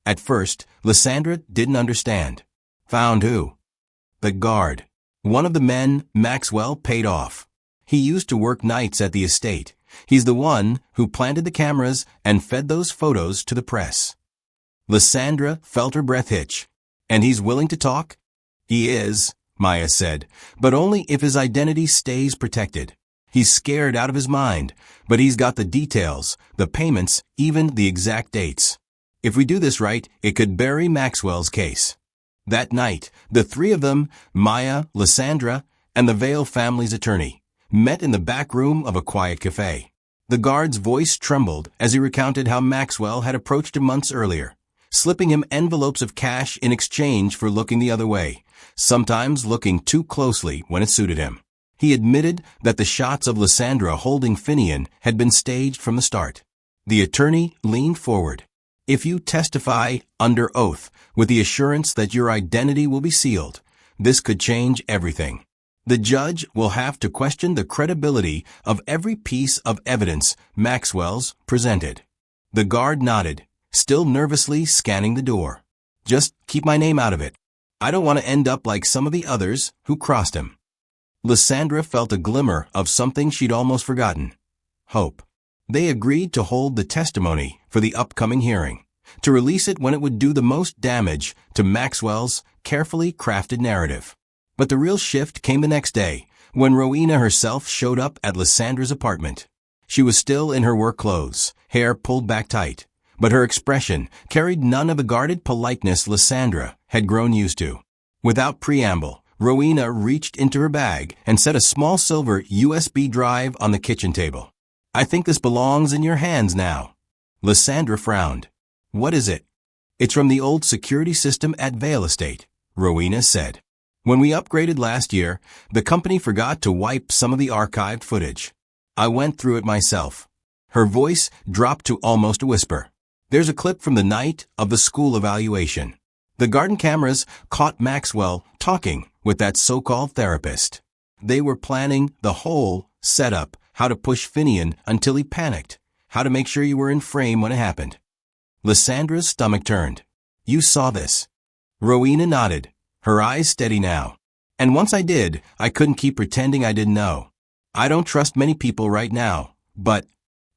At first, Lysandra didn't understand. Found who? The guard. One of the men Maxwell paid off. He used to work nights at the estate. He's the one who planted the cameras and fed those photos to the press. Lysandra felt her breath hitch. "And he's willing to talk?" "He is," Maya said, "but only if his identity stays protected. He's scared out of his mind, but he's got the details, the payments, even the exact dates. If we do this right, it could bury Maxwell's case." That night, the three of them, Maya, Lysandra, and the Vale family's attorney, met in the back room of a quiet cafe. The guard's voice trembled as he recounted how Maxwell had approached him months earlier, slipping him envelopes of cash in exchange for looking the other way, sometimes looking too closely when it suited him. He admitted that the shots of Lysandra holding Finnian had been staged from the start. The attorney leaned forward. If you testify under oath with the assurance that your identity will be sealed, this could change everything. The judge will have to question the credibility of every piece of evidence Maxwell's presented. The guard nodded, still nervously scanning the door. Just keep my name out of it. I don't want to end up like some of the others who crossed him. Lysandra felt a glimmer of something she'd almost forgotten. Hope. They agreed to hold the testimony for the upcoming hearing, to release it when it would do the most damage to Maxwell's carefully crafted narrative. But the real shift came the next day, when Rowena herself showed up at Lysandra's apartment. She was still in her work clothes, hair pulled back tight, but her expression carried none of the guarded politeness Lysandra had grown used to. Without preamble, Rowena reached into her bag and set a small silver USB drive on the kitchen table. I think this belongs in your hands now. Lysandra frowned. What is it? It's from the old security system at Vale Estate, Rowena said. When we upgraded last year, the company forgot to wipe some of the archived footage. I went through it myself. Her voice dropped to almost a whisper. There's a clip from the night of the school evaluation. The garden cameras caught Maxwell talking with that so-called therapist. They were planning the whole setup, how to push Finnian until he panicked, how to make sure you were in frame when it happened. Lysandra's stomach turned. You saw this? Rowena nodded, her eyes steady now. And once I did, I couldn't keep pretending I didn't know. I don't trust many people right now, but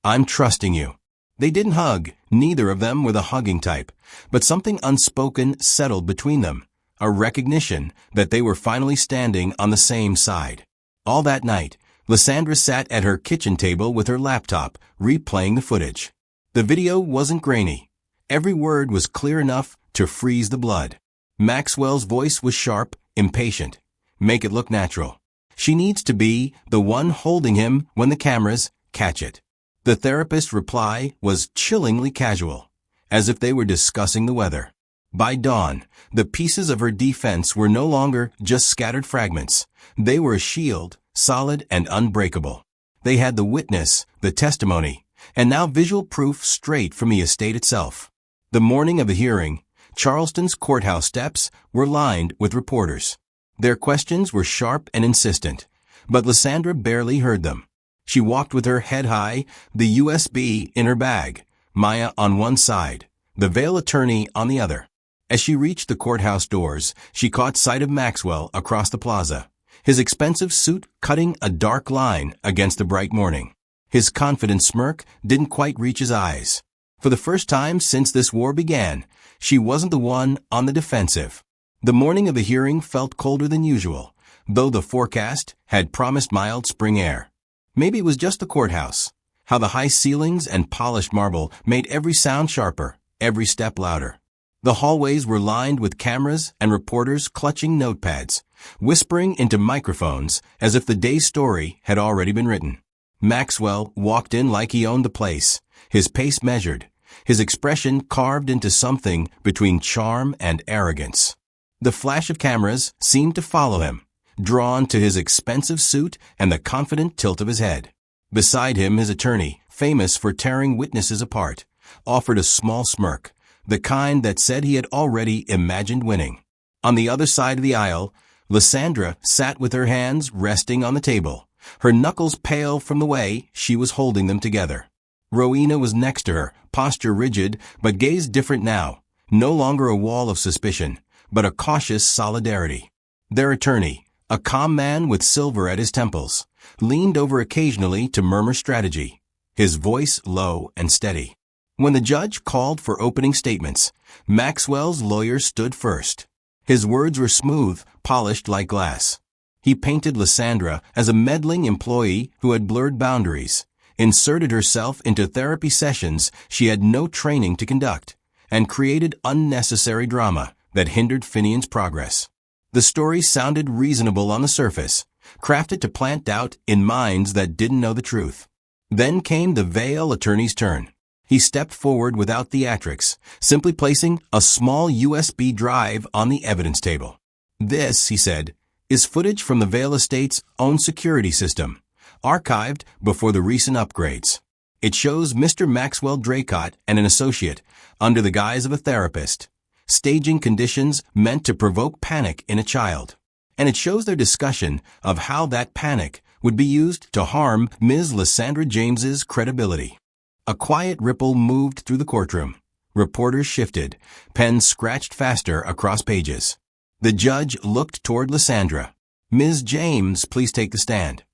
I'm trusting you. They didn't hug, neither of them were the hugging type, but something unspoken settled between them, a recognition that they were finally standing on the same side. All that night, Lysandra sat at her kitchen table with her laptop, replaying the footage. The video wasn't grainy. Every word was clear enough to freeze the blood. Maxwell's voice was sharp, impatient. Make it look natural. She needs to be the one holding him when the cameras catch it. The therapist's reply was chillingly casual, as if they were discussing the weather. By dawn, the pieces of her defense were no longer just scattered fragments. They were a shield, solid and unbreakable. They had the witness, the testimony, and now visual proof straight from the estate itself. The morning of the hearing, Charleston's courthouse steps were lined with reporters. Their questions were sharp and insistent, but Lysandra barely heard them. She walked with her head high, the USB in her bag, Maya on one side, the Vale attorney on the other. As she reached the courthouse doors, she caught sight of Maxwell across the plaza, his expensive suit cutting a dark line against the bright morning. His confident smirk didn't quite reach his eyes. For the first time since this war began, she wasn't the one on the defensive. The morning of the hearing felt colder than usual, though the forecast had promised mild spring air. Maybe it was just the courthouse, how the high ceilings and polished marble made every sound sharper, every step louder. The hallways were lined with cameras and reporters clutching notepads, whispering into microphones as if the day's story had already been written. Maxwell walked in like he owned the place, his pace measured, his expression carved into something between charm and arrogance. The flash of cameras seemed to follow him, drawn to his expensive suit and the confident tilt of his head. Beside him, his attorney, famous for tearing witnesses apart, offered a small smirk, the kind that said he had already imagined winning. On the other side of the aisle, Lysandra sat with her hands resting on the table, her knuckles pale from the way she was holding them together. Rowena was next to her, posture rigid, but gaze different now, no longer a wall of suspicion, but a cautious solidarity. Their attorney, a calm man with silver at his temples, leaned over occasionally to murmur strategy, his voice low and steady. When the judge called for opening statements, Maxwell's lawyer stood first. His words were smooth, polished like glass. He painted Lysandra as a meddling employee who had blurred boundaries, inserted herself into therapy sessions she had no training to conduct, and created unnecessary drama that hindered Finnian's progress. The story sounded reasonable on the surface, crafted to plant doubt in minds that didn't know the truth. Then came the veil attorney's turn. He stepped forward without theatrics, simply placing a small USB drive on the evidence table. This, he said, is footage from the Vail Estate's own security system, archived before the recent upgrades. It shows Mr. Maxwell Draycott and an associate, under the guise of a therapist, staging conditions meant to provoke panic in a child. And it shows their discussion of how that panic would be used to harm Ms. Lysandra James's credibility. A quiet ripple moved through the courtroom. Reporters shifted, pens scratched faster across pages. The judge looked toward Lysandra. "Ms. James, please take the stand."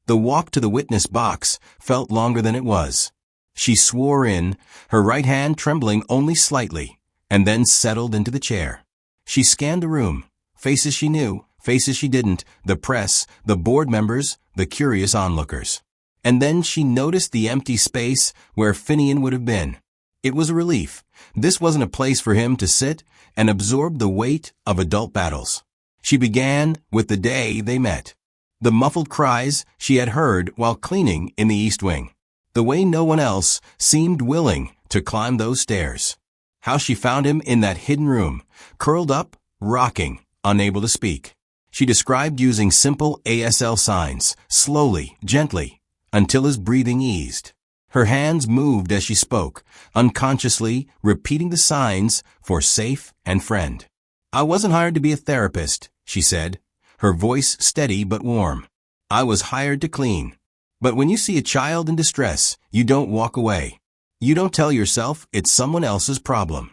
The walk to the witness box felt longer than it was. She swore in, her right hand trembling only slightly, and then settled into the chair. She scanned the room. Faces she knew, faces she didn't, the press, the board members, the curious onlookers. And then she noticed the empty space where Finnian would have been. It was a relief. This wasn't a place for him to sit and absorb the weight of adult battles. She began with the day they met. The muffled cries she had heard while cleaning in the East Wing. The way no one else seemed willing to climb those stairs. How she found him in that hidden room, curled up, rocking, unable to speak. She described using simple ASL signs, slowly, gently, until his breathing eased. Her hands moved as she spoke, unconsciously repeating the signs for safe and friend. "I wasn't hired to be a therapist," she said, her voice steady but warm. "I was hired to clean. But when you see a child in distress, you don't walk away. You don't tell yourself it's someone else's problem."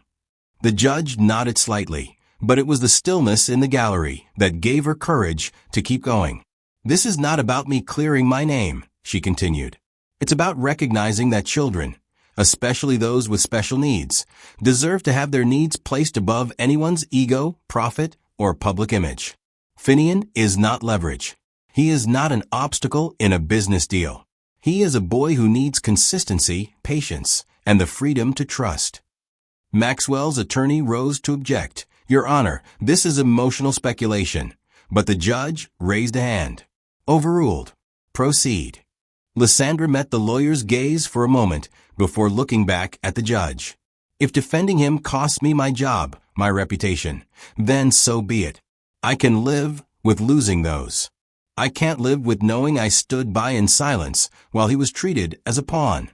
The judge nodded slightly, but it was the stillness in the gallery that gave her courage to keep going. "This is not about me clearing my name," she continued. "It's about recognizing that children, especially those with special needs, deserve to have their needs placed above anyone's ego, profit, or public image. Finnian is not leverage. He is not an obstacle in a business deal. He is a boy who needs consistency, patience, and the freedom to trust." Maxwell's attorney rose to object. "Your Honor, this is emotional speculation." But the judge raised a hand. "Overruled. Proceed." Lysandra met the lawyer's gaze for a moment before looking back at the judge. "If defending him costs me my job, my reputation, then so be it. I can live with losing those. I can't live with knowing I stood by in silence while he was treated as a pawn."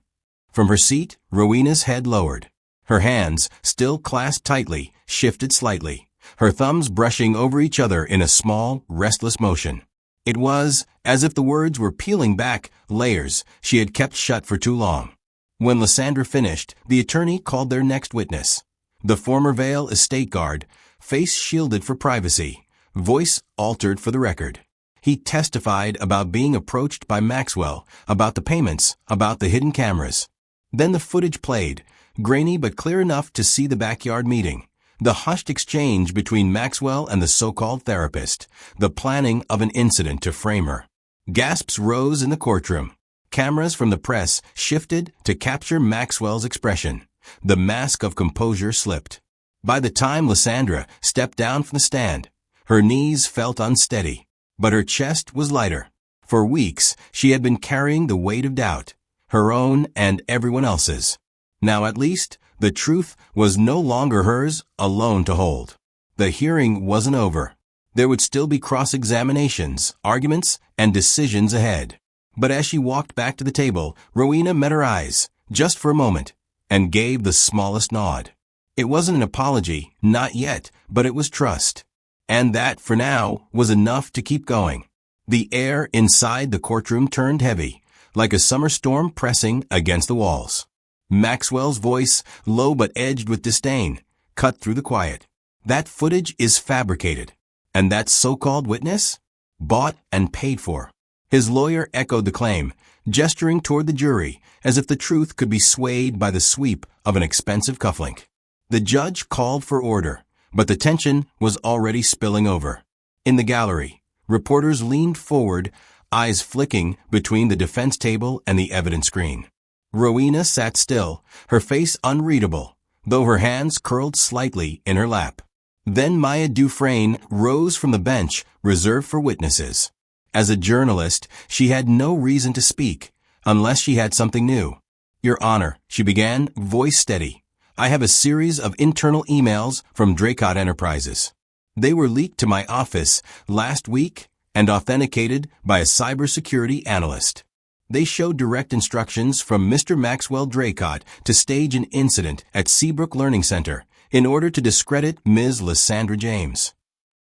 From her seat, Rowena's head lowered. Her hands, still clasped tightly, shifted slightly, her thumbs brushing over each other in a small, restless motion. It was as if the words were peeling back layers she had kept shut for too long. When Lysandra finished, the attorney called their next witness. The former Vail estate guard, face shielded for privacy, voice altered for the record. He testified about being approached by Maxwell, about the payments, about the hidden cameras. Then the footage played, grainy but clear enough to see the backyard meeting, the hushed exchange between Maxwell and the so-called therapist, the planning of an incident to frame her. Gasps rose in the courtroom. Cameras from the press shifted to capture Maxwell's expression. The mask of composure slipped. By the time Lysandra stepped down from the stand, her knees felt unsteady, but her chest was lighter. For weeks, she had been carrying the weight of doubt, her own and everyone else's. Now at least, the truth was no longer hers alone to hold. The hearing wasn't over. There would still be cross-examinations, arguments, and decisions ahead. But as she walked back to the table, Rowena met her eyes, just for a moment, and gave the smallest nod. It wasn't an apology, not yet, but it was trust. And that, for now, was enough to keep going. The air inside the courtroom turned heavy, like a summer storm pressing against the walls. Maxwell's voice, low but edged with disdain, cut through the quiet. "That footage is fabricated. And that so-called witness? Bought and paid for." His lawyer echoed the claim, gesturing toward the jury as if the truth could be swayed by the sweep of an expensive cufflink. The judge called for order, but the tension was already spilling over. In the gallery, reporters leaned forward, eyes flicking between the defense table and the evidence screen. Rowena sat still, her face unreadable, though her hands curled slightly in her lap. Then Maya Dufresne rose from the bench reserved for witnesses. As a journalist, she had no reason to speak, unless she had something new. Your Honor, she began, voice steady. I have a series of internal emails from Draycott Enterprises. They were leaked to my office last week and authenticated by a cybersecurity analyst. They show direct instructions from Mr. Maxwell Draycott to stage an incident at Seabrook Learning Center in order to discredit Ms. Lysandra James.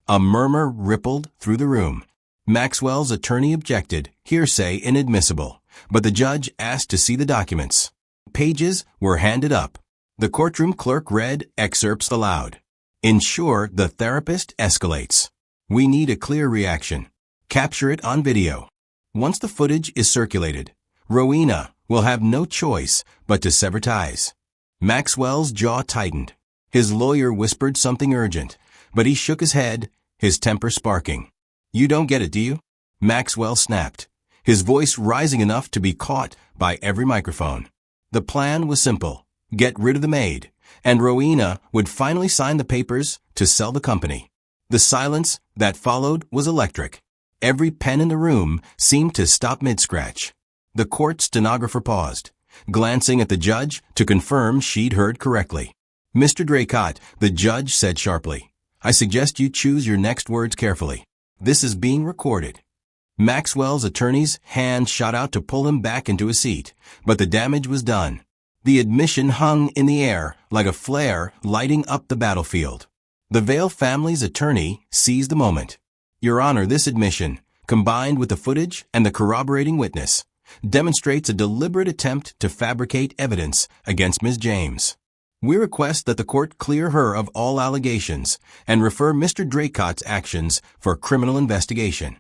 A murmur rippled through the room. Maxwell's attorney objected, hearsay inadmissible, but the judge asked to see the documents. Pages were handed up. The courtroom clerk read excerpts aloud. Ensure the therapist escalates. We need a clear reaction. Capture it on video. Once the footage is circulated, Rowena will have no choice but to sever ties. Maxwell's jaw tightened. His lawyer whispered something urgent, but he shook his head, his temper sparking. You don't get it, do you? Maxwell snapped, his voice rising enough to be caught by every microphone. The plan was simple. Get rid of the maid, and Rowena would finally sign the papers to sell the company. The silence that followed was electric. Every pen in the room seemed to stop mid-scratch. The court stenographer paused, glancing at the judge to confirm she'd heard correctly. Mr. Draycott, the judge said sharply, I suggest you choose your next words carefully. This is being recorded. Maxwell's attorney's hand shot out to pull him back into his seat, but the damage was done. The admission hung in the air like a flare lighting up the battlefield. The Vale family's attorney seized the moment. Your Honor, this admission, combined with the footage and the corroborating witness, demonstrates a deliberate attempt to fabricate evidence against Ms. James. We request that the court clear her of all allegations and refer Mr. Draycott's actions for criminal investigation.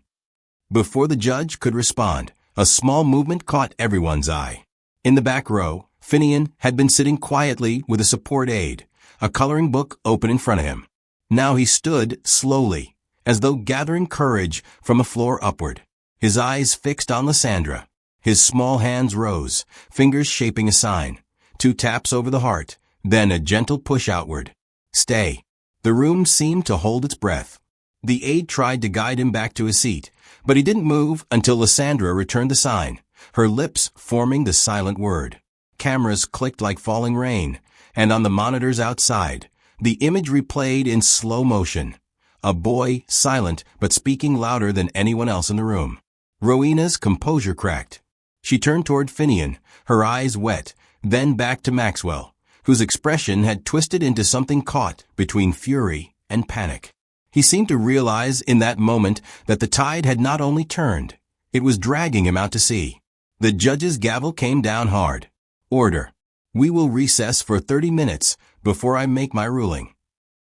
Before the judge could respond, a small movement caught everyone's eye. In the back row, Finnian had been sitting quietly with a support aide, a coloring book open in front of him. Now he stood slowly, as though gathering courage from the floor upward, his eyes fixed on Lysandra. His small hands rose, fingers shaping a sign, 2 taps over the heart, then a gentle push outward. Stay. The room seemed to hold its breath. The aide tried to guide him back to his seat, but he didn't move until Lysandra returned the sign, her lips forming the silent word. Cameras clicked like falling rain, and on the monitors outside, the image replayed in slow motion. A boy, silent but speaking louder than anyone else in the room. Rowena's composure cracked. She turned toward Finnian, her eyes wet, then back to Maxwell, whose expression had twisted into something caught between fury and panic. He seemed to realize in that moment that the tide had not only turned, it was dragging him out to sea. The judge's gavel came down hard. Order. We will recess for 30 minutes before I make my ruling.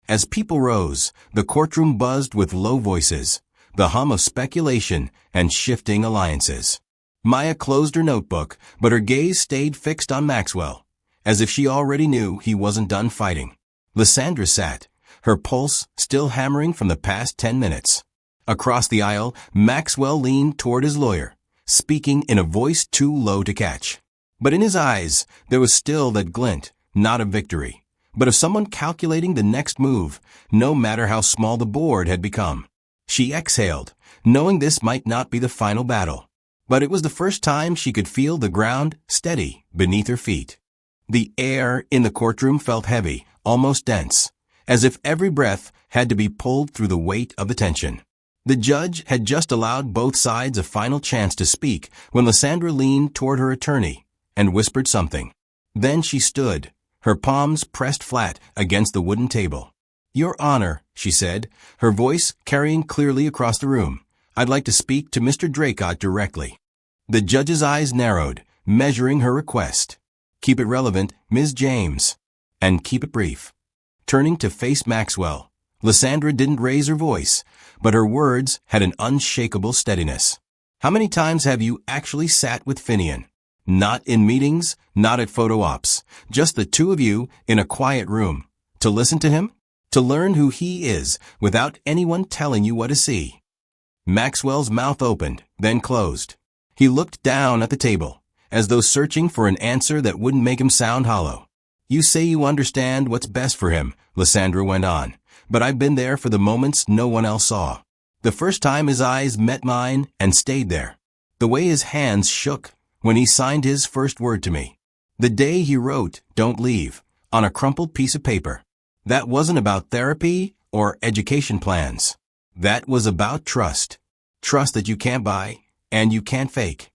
As people rose, the courtroom buzzed with low voices, the hum of speculation and shifting alliances. Maya closed her notebook, but her gaze stayed fixed on Maxwell, as if she already knew he wasn't done fighting. Lysandra sat, her pulse still hammering from the past 10 minutes. Across the aisle, Maxwell leaned toward his lawyer, speaking in a voice too low to catch. But in his eyes, there was still that glint, not of victory, but of someone calculating the next move, no matter how small the board had become. She exhaled, knowing this might not be the final battle. But it was the first time she could feel the ground steady beneath her feet. The air in the courtroom felt heavy, almost dense, as if every breath had to be pulled through the weight of the tension. The judge had just allowed both sides a final chance to speak when Lysandra leaned toward her attorney and whispered something. Then she stood, her palms pressed flat against the wooden table. Your Honor, she said, her voice carrying clearly across the room, I'd like to speak to Mr. Draycott directly. The judge's eyes narrowed, measuring her request. Keep it relevant, Ms. James, and keep it brief. Turning to face Maxwell, Lysandra didn't raise her voice, but her words had an unshakable steadiness. How many times have you actually sat with Finnian? Not in meetings, not at photo ops, just the two of you in a quiet room. To listen to him? To learn who he is without anyone telling you what to see. Maxwell's mouth opened, then closed. He looked down at the table, as though searching for an answer that wouldn't make him sound hollow. You say you understand what's best for him, Lysandra went on, but I've been there for the moments no one else saw. The first time his eyes met mine and stayed there. The way his hands shook when he signed his first word to me. The day he wrote, "Don't leave," on a crumpled piece of paper. That wasn't about therapy or education plans. That was about trust. Trust that you can't buy and you can't fake.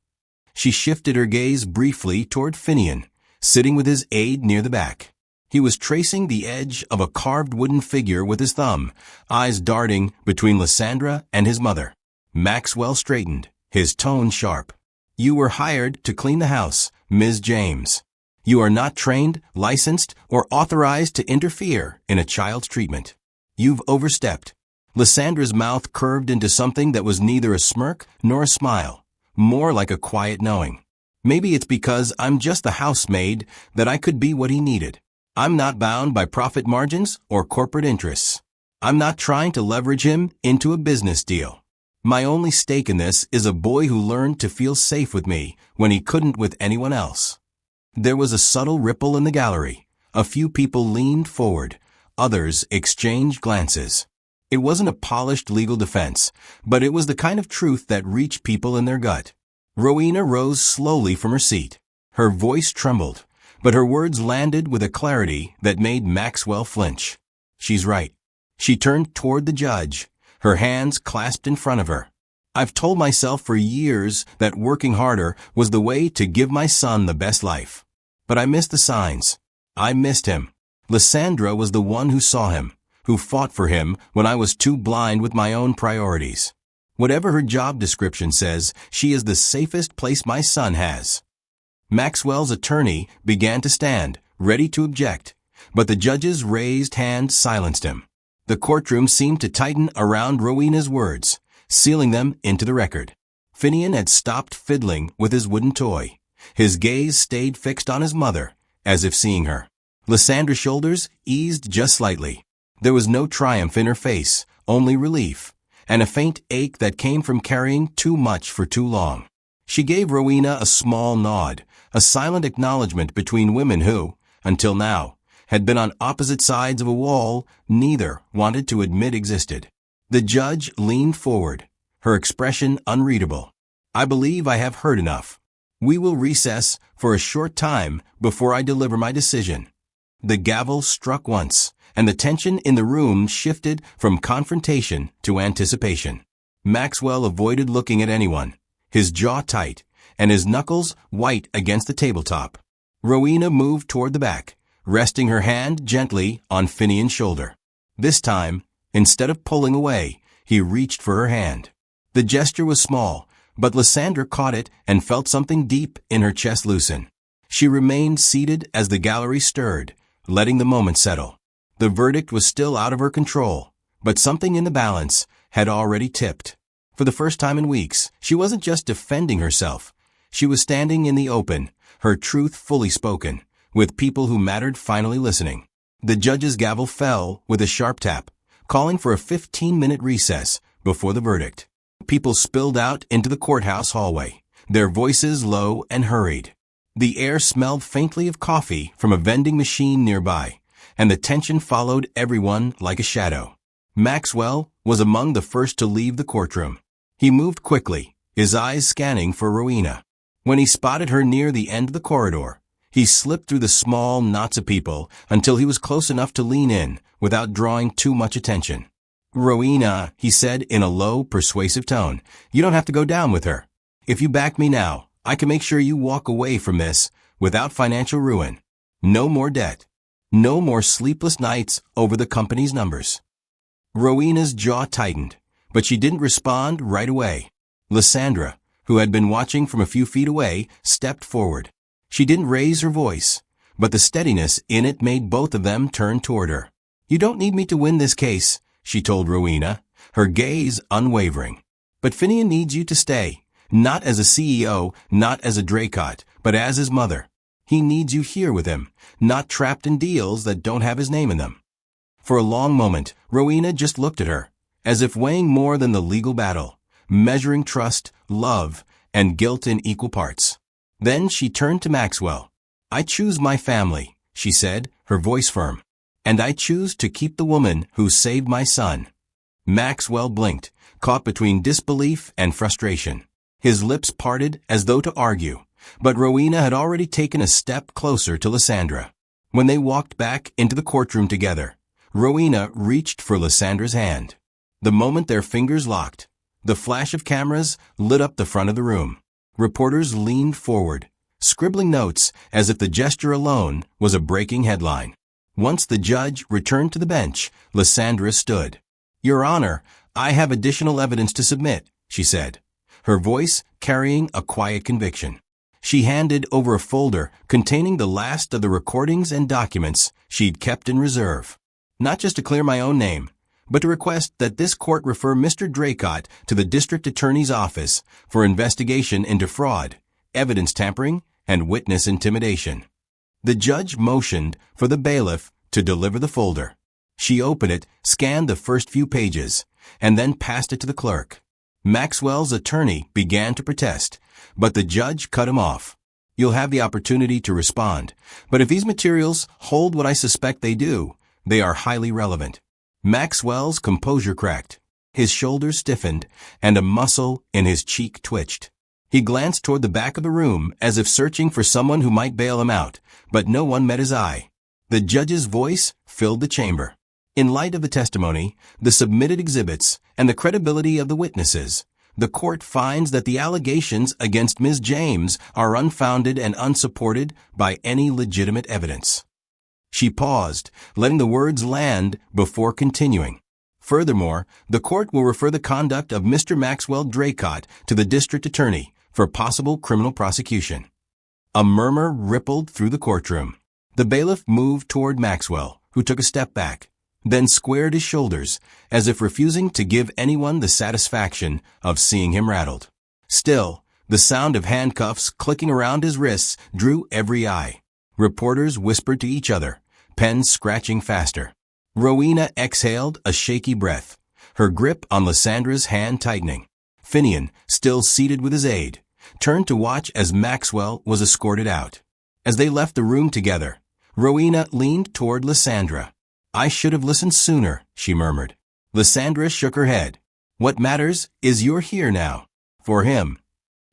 She shifted her gaze briefly toward Finnian, sitting with his aide near the back. He was tracing the edge of a carved wooden figure with his thumb, eyes darting between Lysandra and his mother. Maxwell straightened, his tone sharp. "You were hired to clean the house, Ms. James. You are not trained, licensed, or authorized to interfere in a child's treatment. You've overstepped." Lysandra's mouth curved into something that was neither a smirk nor a smile, more like a quiet knowing. Maybe it's because I'm just the housemaid that I could be what he needed. I'm not bound by profit margins or corporate interests. I'm not trying to leverage him into a business deal. My only stake in this is a boy who learned to feel safe with me when he couldn't with anyone else. There was a subtle ripple in the gallery. A few people leaned forward. Others exchanged glances. It wasn't a polished legal defense, but it was the kind of truth that reached people in their gut. Rowena rose slowly from her seat. Her voice trembled, but her words landed with a clarity that made Maxwell flinch. "She's right." She turned toward the judge, her hands clasped in front of her. "I've told myself for years that working harder was the way to give my son the best life. But I missed the signs. I missed him. Lysandra was the one who saw him, who fought for him when I was too blind with my own priorities. Whatever her job description says, she is the safest place my son has." Maxwell's attorney began to stand, ready to object, but the judge's raised hand silenced him. The courtroom seemed to tighten around Rowena's words, sealing them into the record. Finnian had stopped fiddling with his wooden toy. His gaze stayed fixed on his mother, as if seeing her. Lysandra's shoulders eased just slightly. There was no triumph in her face, only relief, and a faint ache that came from carrying too much for too long. She gave Rowena a small nod, a silent acknowledgement between women who, until now, had been on opposite sides of a wall neither wanted to admit existed. The judge leaned forward, her expression unreadable. "I believe I have heard enough. We will recess for a short time before I deliver my decision." The gavel struck once, and the tension in the room shifted from confrontation to anticipation. Maxwell avoided looking at anyone, his jaw tight, and his knuckles white against the tabletop. Rowena moved toward the back, resting her hand gently on Finnian's shoulder. This time, instead of pulling away, he reached for her hand. The gesture was small, but Lysandra caught it and felt something deep in her chest loosen. She remained seated as the gallery stirred, letting the moment settle. The verdict was still out of her control, but something in the balance had already tipped. For the first time in weeks, she wasn't just defending herself. She was standing in the open, her truth fully spoken, with people who mattered finally listening. The judge's gavel fell with a sharp tap, calling for a 15-minute recess before the verdict. People spilled out into the courthouse hallway, their voices low and hurried. The air smelled faintly of coffee from a vending machine nearby, and the tension followed everyone like a shadow. Maxwell was among the first to leave the courtroom. He moved quickly, his eyes scanning for Rowena. When he spotted her near the end of the corridor, he slipped through the small knots of people until he was close enough to lean in without drawing too much attention. "Rowena," he said in a low, persuasive tone, "you don't have to go down with her. If you back me now, I can make sure you walk away from this without financial ruin. No more debt. No more sleepless nights over the company's numbers." Rowena's jaw tightened, but she didn't respond right away. Lysandra, who had been watching from a few feet away, stepped forward. She didn't raise her voice, but the steadiness in it made both of them turn toward her. "You don't need me to win this case," she told Rowena, her gaze unwavering. "But Finnian needs you to stay, not as a CEO, not as a Dracot, but as his mother. He needs you here with him, not trapped in deals that don't have his name in them." For a long moment, Rowena just looked at her, as if weighing more than the legal battle, measuring trust, love, and guilt in equal parts. Then she turned to Maxwell. "I choose my family," she said, her voice firm. "And I choose to keep the woman who saved my son." Maxwell blinked, caught between disbelief and frustration. His lips parted as though to argue, but Rowena had already taken a step closer to Lysandra. When they walked back into the courtroom together, Rowena reached for Lysandra's hand. The moment their fingers locked, the flash of cameras lit up the front of the room. Reporters leaned forward, scribbling notes as if the gesture alone was a breaking headline. Once the judge returned to the bench, Lysandra stood. "Your Honor, I have additional evidence to submit," she said, her voice carrying a quiet conviction. She handed over a folder containing the last of the recordings and documents she'd kept in reserve. "Not just to clear my own name, but to request that this court refer Mr. Draycott to the district attorney's office for investigation into fraud, evidence tampering, and witness intimidation." The judge motioned for the bailiff to deliver the folder. She opened it, scanned the first few pages, and then passed it to the clerk. Maxwell's attorney began to protest, but the judge cut him off. "You'll have the opportunity to respond, but if these materials hold what I suspect they do, they are highly relevant." Maxwell's composure cracked. His shoulders stiffened, and a muscle in his cheek twitched. He glanced toward the back of the room as if searching for someone who might bail him out, but no one met his eye. The judge's voice filled the chamber. "In light of the testimony, the submitted exhibits, and the credibility of the witnesses, the court finds that the allegations against Ms. James are unfounded and unsupported by any legitimate evidence." She paused, letting the words land before continuing. "Furthermore, the court will refer the conduct of Mr. Maxwell Draycott to the district attorney for possible criminal prosecution." A murmur rippled through the courtroom. The bailiff moved toward Maxwell, who took a step back, then squared his shoulders, as if refusing to give anyone the satisfaction of seeing him rattled. Still, the sound of handcuffs clicking around his wrists drew every eye. Reporters whispered to each other, pens scratching faster. Rowena exhaled a shaky breath, her grip on Lysandra's hand tightening. Finnian, still seated with his aide, turned to watch as Maxwell was escorted out. As they left the room together, Rowena leaned toward Lysandra. "I should have listened sooner," she murmured. Lysandra shook her head. "What matters is you're here now. For him."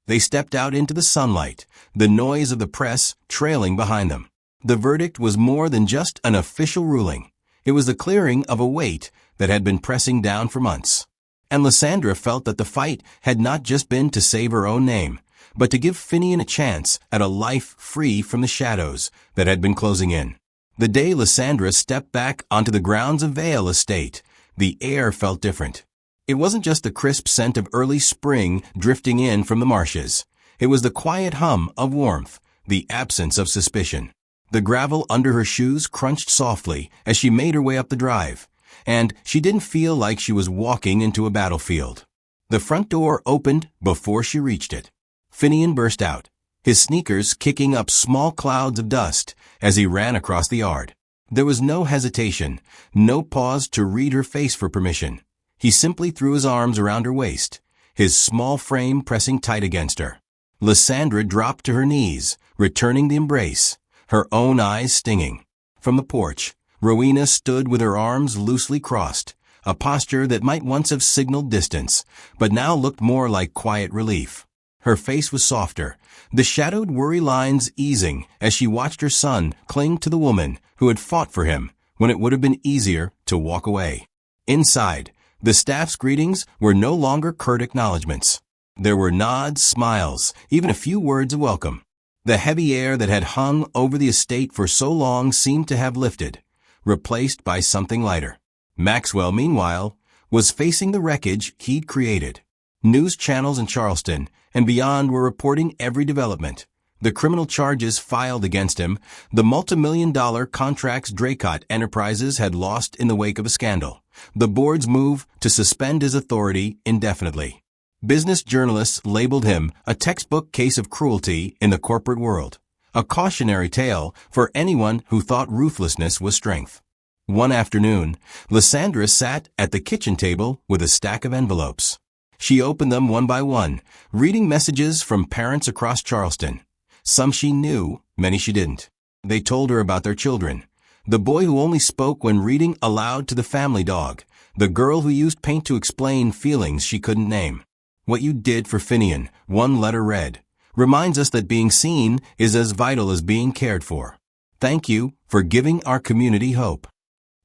They stepped out into the sunlight, the noise of the press trailing behind them. The verdict was more than just an official ruling. It was the clearing of a weight that had been pressing down for months. And Lysandra felt that the fight had not just been to save her own name, but to give Finnian a chance at a life free from the shadows that had been closing in. The day Lysandra stepped back onto the grounds of Vale Estate, the air felt different. It wasn't just the crisp scent of early spring drifting in from the marshes. It was the quiet hum of warmth, the absence of suspicion. The gravel under her shoes crunched softly as she made her way up the drive, and she didn't feel like she was walking into a battlefield. The front door opened before she reached it. Finnian burst out, his sneakers kicking up small clouds of dust as he ran across the yard. There was no hesitation, no pause to read her face for permission. He simply threw his arms around her waist, his small frame pressing tight against her. Lysandra dropped to her knees, returning the embrace, her own eyes stinging. From the porch, Rowena stood with her arms loosely crossed, a posture that might once have signaled distance, but now looked more like quiet relief. Her face was softer, the shadowed worry lines easing as she watched her son cling to the woman who had fought for him when it would have been easier to walk away. Inside, the staff's greetings were no longer curt acknowledgments. There were nods, smiles, even a few words of welcome. The heavy air that had hung over the estate for so long seemed to have lifted, replaced by something lighter. Maxwell, meanwhile, was facing the wreckage he'd created. News channels in Charleston and beyond were reporting every development. The criminal charges filed against him, the multi-million-dollar contracts Draycott Enterprises had lost in the wake of a scandal, the board's move to suspend his authority indefinitely. Business journalists labeled him a textbook case of cruelty in the corporate world, a cautionary tale for anyone who thought ruthlessness was strength. One afternoon, Lysandra sat at the kitchen table with a stack of envelopes. She opened them one by one, reading messages from parents across Charleston. Some she knew, many she didn't. They told her about their children. The boy who only spoke when reading aloud to the family dog. The girl who used paint to explain feelings she couldn't name. "What you did for Finnian," one letter read. reminds us that being seen is as vital as being cared for. Thank you for giving our community hope.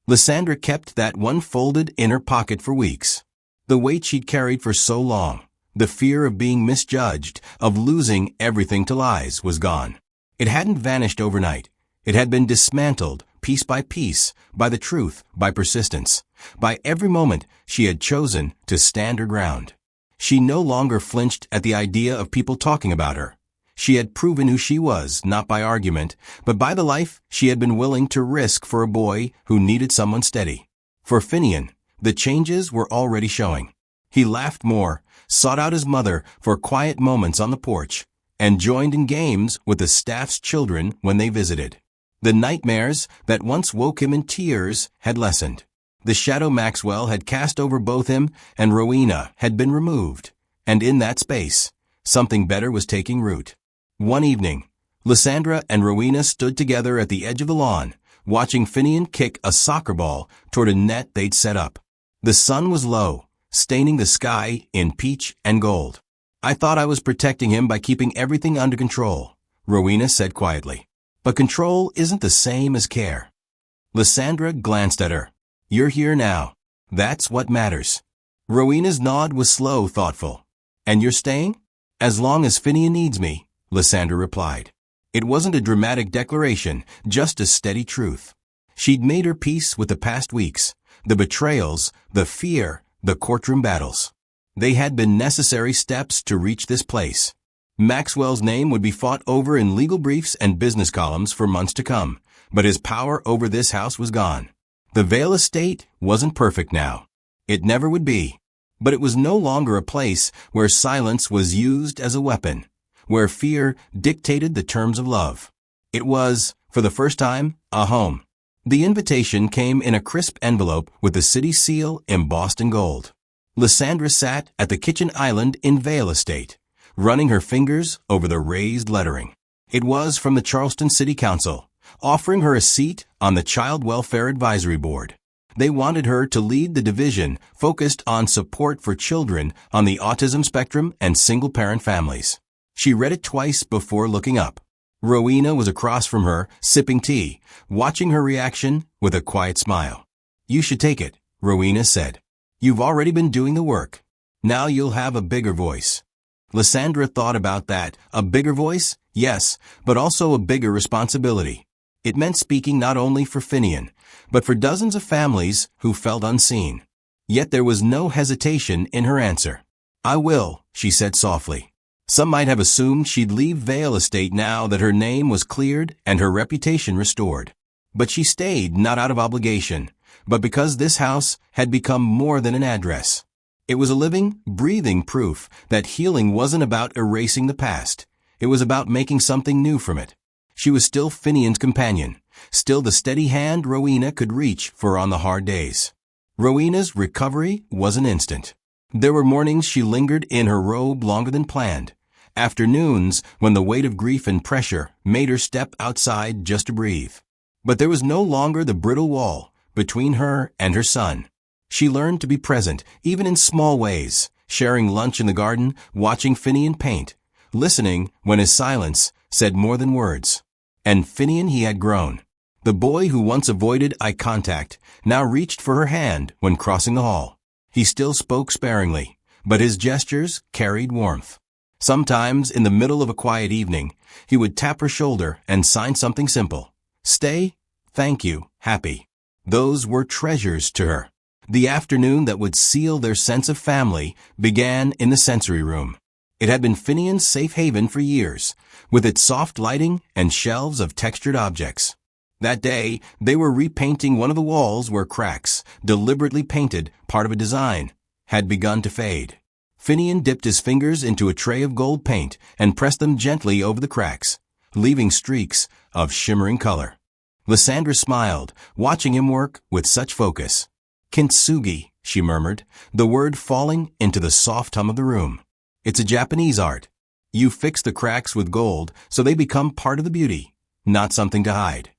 Lysandra kept that one folded in her pocket for weeks. The weight she'd carried for so long, the fear of being misjudged, of losing everything to lies, was gone. It hadn't vanished overnight. It had been dismantled, piece by piece, by the truth, by persistence, by every moment she had chosen to stand her ground. She no longer flinched at the idea of people talking about her. She had proven who she was, not by argument, but by the life she had been willing to risk for a boy who needed someone steady. For Finnian, the changes were already showing. He laughed more, sought out his mother for quiet moments on the porch, and joined in games with the staff's children when they visited. The nightmares that once woke him in tears had lessened. The shadow Maxwell had cast over both him and Rowena had been removed, and in that space, something better was taking root. One evening, Lysandra and Rowena stood together at the edge of the lawn, watching Finnian kick a soccer ball toward a net they'd set up. The sun was low, staining the sky in peach and gold. "I thought I was protecting him by keeping everything under control," Rowena said quietly. "But control isn't the same as care." Lysandra glanced at her. "You're here now. That's what matters." Rowena's nod was slow, thoughtful. "And you're staying?" "As long as Finnian needs me," Lysandra replied. It wasn't a dramatic declaration, just a steady truth. She'd made her peace with the past weeks, the betrayals, the fear, the courtroom battles. They had been necessary steps to reach this place. Maxwell's name would be fought over in legal briefs and business columns for months to come, but his power over this house was gone. The Vale estate wasn't perfect now. It never would be. But it was no longer a place where silence was used as a weapon, where fear dictated the terms of love. It was, for the first time, a home. The invitation came in a crisp envelope with the city seal embossed in gold. Lysandra sat at the kitchen island in Vale Estate, running her fingers over the raised lettering. It was from the Charleston City Council, offering her a seat on the Child Welfare Advisory Board. They wanted her to lead the division focused on support for children on the autism spectrum and single-parent families. She read it twice before looking up. Rowena was across from her, sipping tea, watching her reaction with a quiet smile. "You should take it," Rowena said. "You've already been doing the work. Now you'll have a bigger voice." Lysandra thought about that. A bigger voice? Yes, but also a bigger responsibility. It meant speaking not only for Finnian, but for dozens of families who felt unseen. Yet there was no hesitation in her answer. "I will," she said softly. Some might have assumed she'd leave Vale Estate now that her name was cleared and her reputation restored. But she stayed not out of obligation, but because this house had become more than an address. It was a living, breathing proof that healing wasn't about erasing the past. It was about making something new from it. She was still Finnian's companion, still the steady hand Rowena could reach for on the hard days. Rowena's recovery wasn't instant. There were mornings she lingered in her robe longer than planned, afternoons when the weight of grief and pressure made her step outside just to breathe. But there was no longer the brittle wall between her and her son. She learned to be present, even in small ways, sharing lunch in the garden, watching Finnian paint, listening when his silence said more than words. And Finnian he had grown. The boy who once avoided eye contact now reached for her hand when crossing the hall. He still spoke sparingly, but his gestures carried warmth. Sometimes, in the middle of a quiet evening, he would tap her shoulder and sign something simple. "Stay, thank you, happy." Those were treasures to her. The afternoon that would seal their sense of family began in the sensory room. It had been Finnian's safe haven for years, with its soft lighting and shelves of textured objects. That day, they were repainting one of the walls where cracks, deliberately painted, part of a design, had begun to fade. Finnian dipped his fingers into a tray of gold paint and pressed them gently over the cracks, leaving streaks of shimmering color. Lysandra smiled, watching him work with such focus. "Kintsugi," she murmured, the word falling into the soft hum of the room. "It's a Japanese art. You fix the cracks with gold so they become part of the beauty, not something to hide."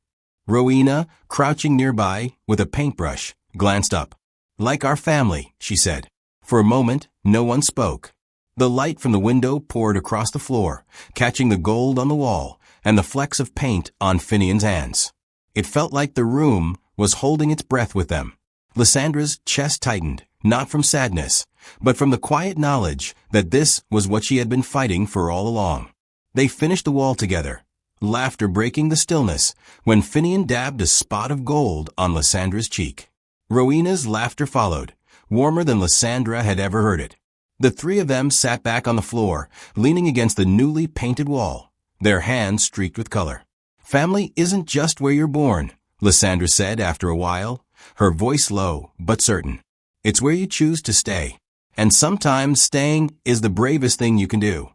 Rowena, crouching nearby with a paintbrush, glanced up. "Like our family," she said. For a moment, no one spoke. The light from the window poured across the floor, catching the gold on the wall and the flecks of paint on Finnian's hands. It felt like the room was holding its breath with them. Lysandra's chest tightened, not from sadness, but from the quiet knowledge that this was what she had been fighting for all along. They finished the wall together, laughter breaking the stillness when Finnian dabbed a spot of gold on Lysandra's cheek. Rowena's laughter followed, warmer than Lysandra had ever heard it. The three of them sat back on the floor, leaning against the newly painted wall, their hands streaked with color. "Family isn't just where you're born," Lysandra said after a while, her voice low but certain. "It's where you choose to stay. And sometimes staying is the bravest thing you can do."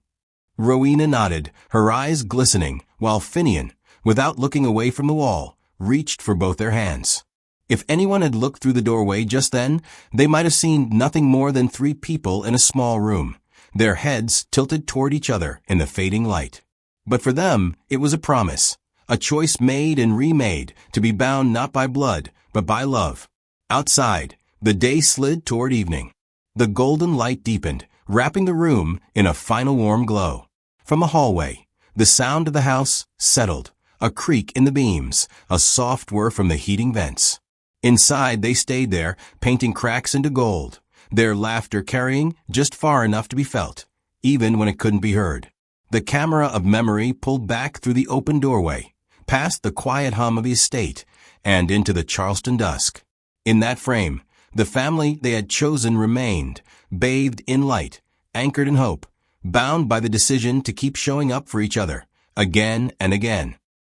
Rowena nodded, her eyes glistening, while Finnian, without looking away from the wall, reached for both their hands. If anyone had looked through the doorway just then, they might have seen nothing more than three people in a small room, their heads tilted toward each other in the fading light. But for them, it was a promise, a choice made and remade to be bound not by blood, but by love. Outside, the day slid toward evening. The golden light deepened, wrapping the room in a final warm glow. From the hallway, the sound of the house settled, a creak in the beams, a soft whir from the heating vents. Inside, they stayed there, painting cracks into gold, their laughter carrying just far enough to be felt, even when it couldn't be heard. The camera of memory pulled back through the open doorway, past the quiet hum of the estate, and into the Charleston dusk. In that frame, the family they had chosen remained, bathed in light, anchored in hope, bound by the decision to keep showing up for each other, again and again.